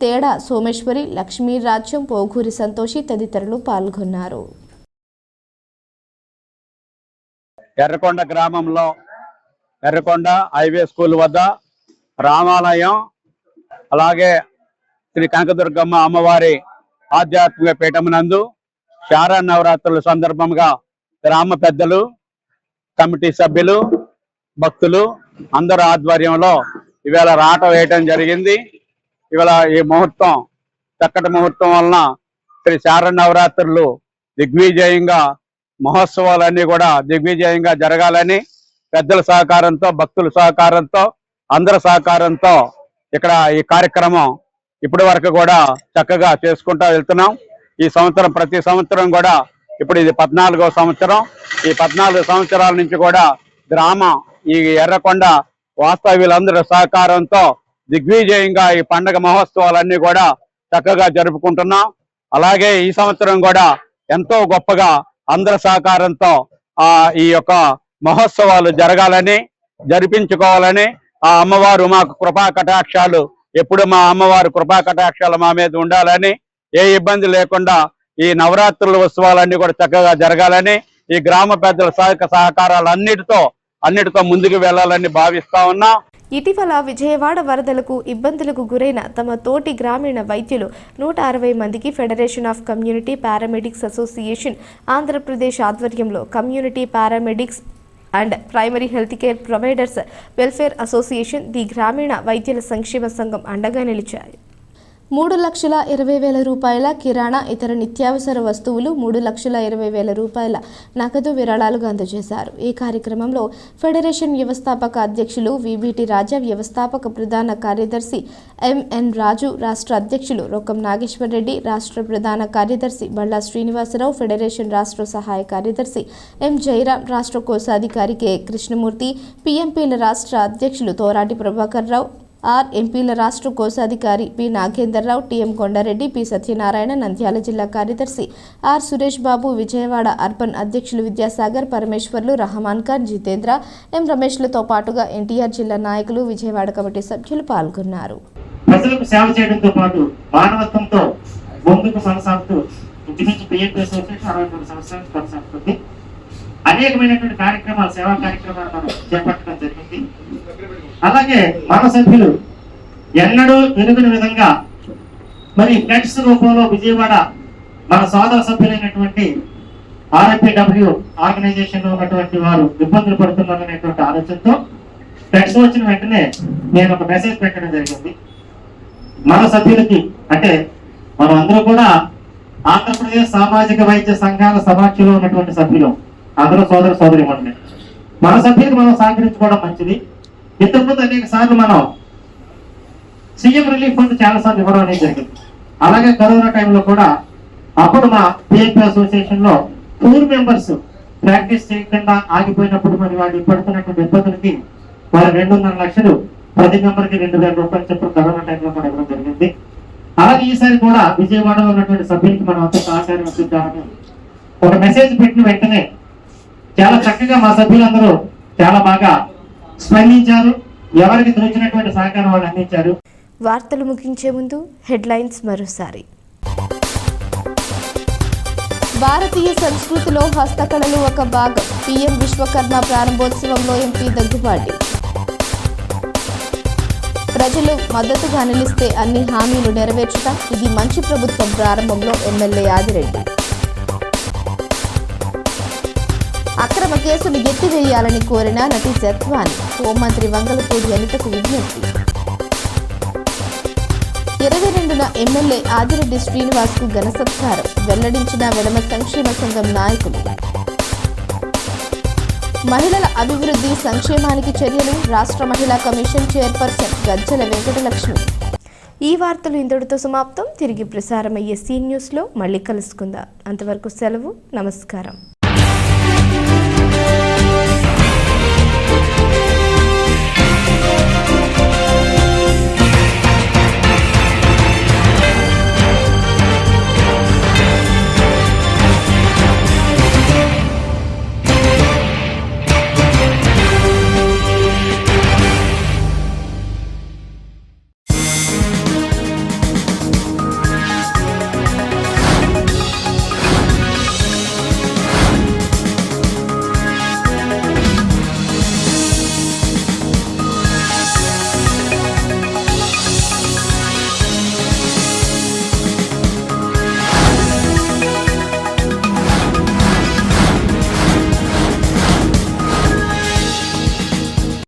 తేడా సోమేశ్వరి, లక్ష్మీ రాజ్యం, పోగూరి సంతోషి తదితరులు పాల్గొన్నారు. ఎర్రకొండ గ్రామంలో ఎర్రకొండ హైవే స్కూల్ వద్ద రామాలయం, అలాగే శ్రీ కనకదుర్గమ్మ అమ్మవారి ఆధ్యాత్మిక పీఠమునందు శారద నవరాత్రుల సందర్భంగా గ్రామ పెద్దలు, కమిటీ సభ్యులు, భక్తులు అందరి ఆధ్వర్యంలో ఇవాళ రాట వేయటం జరిగింది. ఇవాళ ఈ ముహూర్తం చక్కటి ముహూర్తం వలన శ్రీ శారద నవరాత్రులు దిగ్విజయంగా, మహోత్సవాలన్నీ కూడా దిగ్విజయంగా జరగాలని పెద్దల సహకారంతో, భక్తుల సహకారంతో, అందరి సహకారంతో ఇక్కడ ఈ కార్యక్రమం ఇప్పటి వరకు కూడా చక్కగా చేసుకుంటూ వెళ్తున్నాం. ఈ సంవత్సరం ప్రతి సంవత్సరం కూడా ఇప్పుడు ఇది 14వ సంవత్సరం. ఈ 14 సంవత్సరాల నుంచి కూడా గ్రామం ఈ ఎర్రకొండ వాస్తవ్యులందరి సహకారంతో దిగ్విజయంగా ఈ పండగ మహోత్సవాలన్నీ కూడా చక్కగా జరుపుకుంటున్నాం. అలాగే ఈ సంవత్సరం కూడా ఎంతో గొప్పగా అందరి సహకారంతో ఈ యొక్క మహోత్సవాలు జరగాలని, జరిపించుకోవాలని, ఆ అమ్మవారు మాకు కృపా కటాక్షాలు ఎప్పుడు మా అమ్మవారు కృపా కటాక్షాలు మా మీద ఉండాలని, ఏ ఇబ్బంది లేకుండా ఈ నవరాత్రుల ఉత్సవాలన్నీ కూడా చక్కగా జరగాలని, ఈ గ్రామ పెద్దల సహకారాలు అన్నిటితో ముందుకు వెళ్లాలని భావిస్తా ఉన్నాం. ఇటీవల విజయవాడ వరదలకు ఇబ్బందులకు గురైన తమ తోటి గ్రామీణ వైద్యులు 160 మందికి federation of community paramedics association Andhra Pradesh ఆధ్వర్యంలో community paramedics and primary health care providers welfare association, the గ్రామీణ వైద్యుల సంక్షేమ సంఘం అండగా నిలిచాయి. 3,20,000 రూపాయల కిరాణా ఇతర నిత్యావసర వస్తువులు, 3,20,000 రూపాయల నగదు విరాళాలుగా అందజేశారు. ఈ కార్యక్రమంలో ఫెడరేషన్ వ్యవస్థాపక అధ్యక్షులు విబిటి రాజా, వ్యవస్థాపక ప్రధాన కార్యదర్శి ఎంఎన్ రాజు, రాష్ట్ర అధ్యక్షులు రొక్కం నాగేశ్వరరెడ్డి, రాష్ట్ర ప్రధాన కార్యదర్శి బళ్ళా శ్రీనివాసరావు, ఫెడరేషన్ రాష్ట్ర సహాయ కార్యదర్శి ఎం జయరాం, రాష్ట్ర కోశాధికారి కె కృష్ణమూర్తి, పిఎంపీల రాష్ట్ర అధ్యక్షులు తోరాటి ప్రభాకర్ రావు, ఆర్ ఎంపీల రాష్ట్ర కోశాధికారి P Nagendarrao, TM Kondareddy, P Satyanarayana, Nandyal జిల్లా కార్యదర్శి ఆర్ సురేష్ బాబు, విజయవాడ అర్బన్ అధ్యక్షులు విద్యాసాగర్, పరమేశ్వర్లు, రహమాన్ ఖాన్, జితేంద్ర, ఎం రమేష్లతో పాటుగా ఎన్టీఆర్ జిల్లా నాయకులు, విజయవాడ కమిటీ సభ్యులు పాల్గొన్నారు. ప్రజలకు సేవ చేయడంతో పాటు మానవత్వంతో ముందుకు కొనసాగుతూ ఇంచుమించు పిఎంపీ అసోసియేషన్ 63 సంవత్సరాలు కొనసాగుతుంది. అనేకమైనటువంటి కార్యక్రమాలు, సేవా కార్యక్రమాలు మనం చేపట్టడం జరిగింది. అలాగే మన సభ్యులు ఎన్నడూ ఎరుగని విధంగా మరి ఫ్లెక్స్ రూపంలో విజయవాడ మన సోదర సభ్యులైనటువంటి ఆర్ఎంపీడబ్ల్యూ ఆర్గనైజేషన్ లో ఉన్నటువంటి వారు ఇబ్బందులు పడుతున్నారనేటువంటి ఆలోచనతో ఫ్లెక్స్ వచ్చిన వెంటనే నేను ఒక మెసేజ్ పెట్టడం జరిగింది. మన సభ్యులకి అంటే మనం అందరూ కూడా ఆంధ్రప్రదేశ్ సామాజిక వైద్య సంఘాల సమాఖ్యలో ఉన్నటువంటి సభ్యులు, అందరూ సోదర సోదరీమణులే. మన సభ్యులకు మనం సహకరించుకోవడం మంచిది. ఇంతకుముందు అనేక సార్లు మనం సీఎం రిలీఫ్ ఫండ్ చాలా సార్లు ఇవ్వడం అనేది జరిగింది. అలాగే కరోనా టైంలో కూడా అప్పుడు మా పిఎంపీ అసోసియేషన్ లో పూర్ మెంబర్స్ ప్రాక్టీస్ చేయకుండా ఆగిపోయినప్పుడు మరి వాళ్ళు పడుతున్నటువంటి ఇబ్బందులకి వారు 2.5 లక్షలు ప్రతి మెంబర్కి 2,000 రూపాయలు చెప్పిన కరోనా టైంలో కూడా ఇవ్వడం జరిగింది. అలాగే ఈసారి కూడా విజయవాడలో ఉన్నటువంటి సభ్యులకి మనం అంతా సహకారం ఇద్దామని ఒక మెసేజ్ పెట్టిన వెంటనే చాలా చక్కగా మా సభ్యులందరూ చాలా బాగా స్పందించారు. ఎవరికి తోచినటువంటి సహకారం వాళ్ళు అందించారు. వార్తలు ముగించే ముందు హెడ్లైన్స్ మరోసారి. భారతీయ సంస్కృతిలో హస్తకళలు ఒక భాగం, పిఎం విశ్వకర్మ ప్రారంభోత్సవంలో ఎంపీ దగ్గుబాటి. ప్రజలు మద్దతుగా నిలిస్తే అన్ని హామీలు నెరవేర్చుతాం, ఇది మంచి ప్రభుత్వం ప్రారంభంలో ఎమ్మెల్యే ఆదిరెడ్డి. అక్రమ కేసును ఎత్తివేయాలని కోరిన నటి జత్వాని, హోంమంత్రి వంగలపూడి అనితకు విజ్ఞప్తి. 22న ఎమ్మెల్యే ఆదిరెడ్డి శ్రీనివాస్కు ఘన సత్కారం, వెల్లడించిన వెలమ సంక్షేమ సంఘం నాయకులు. మహిళల అభివృద్ధి సంక్షేమానికి చర్యలు, రాష్ట్ర మహిళా కమిషన్ చైర్పర్సన్ గజ్జల వెంకటలక్ష్మి. ఈ వార్తలు ఇంతటితో సమాప్తం. తిరిగి ప్రసారమయ్యే సీ న్యూస్లో మళ్ళీ కలుసుకుందాం. అంతవరకు సెలవు, నమస్కారం.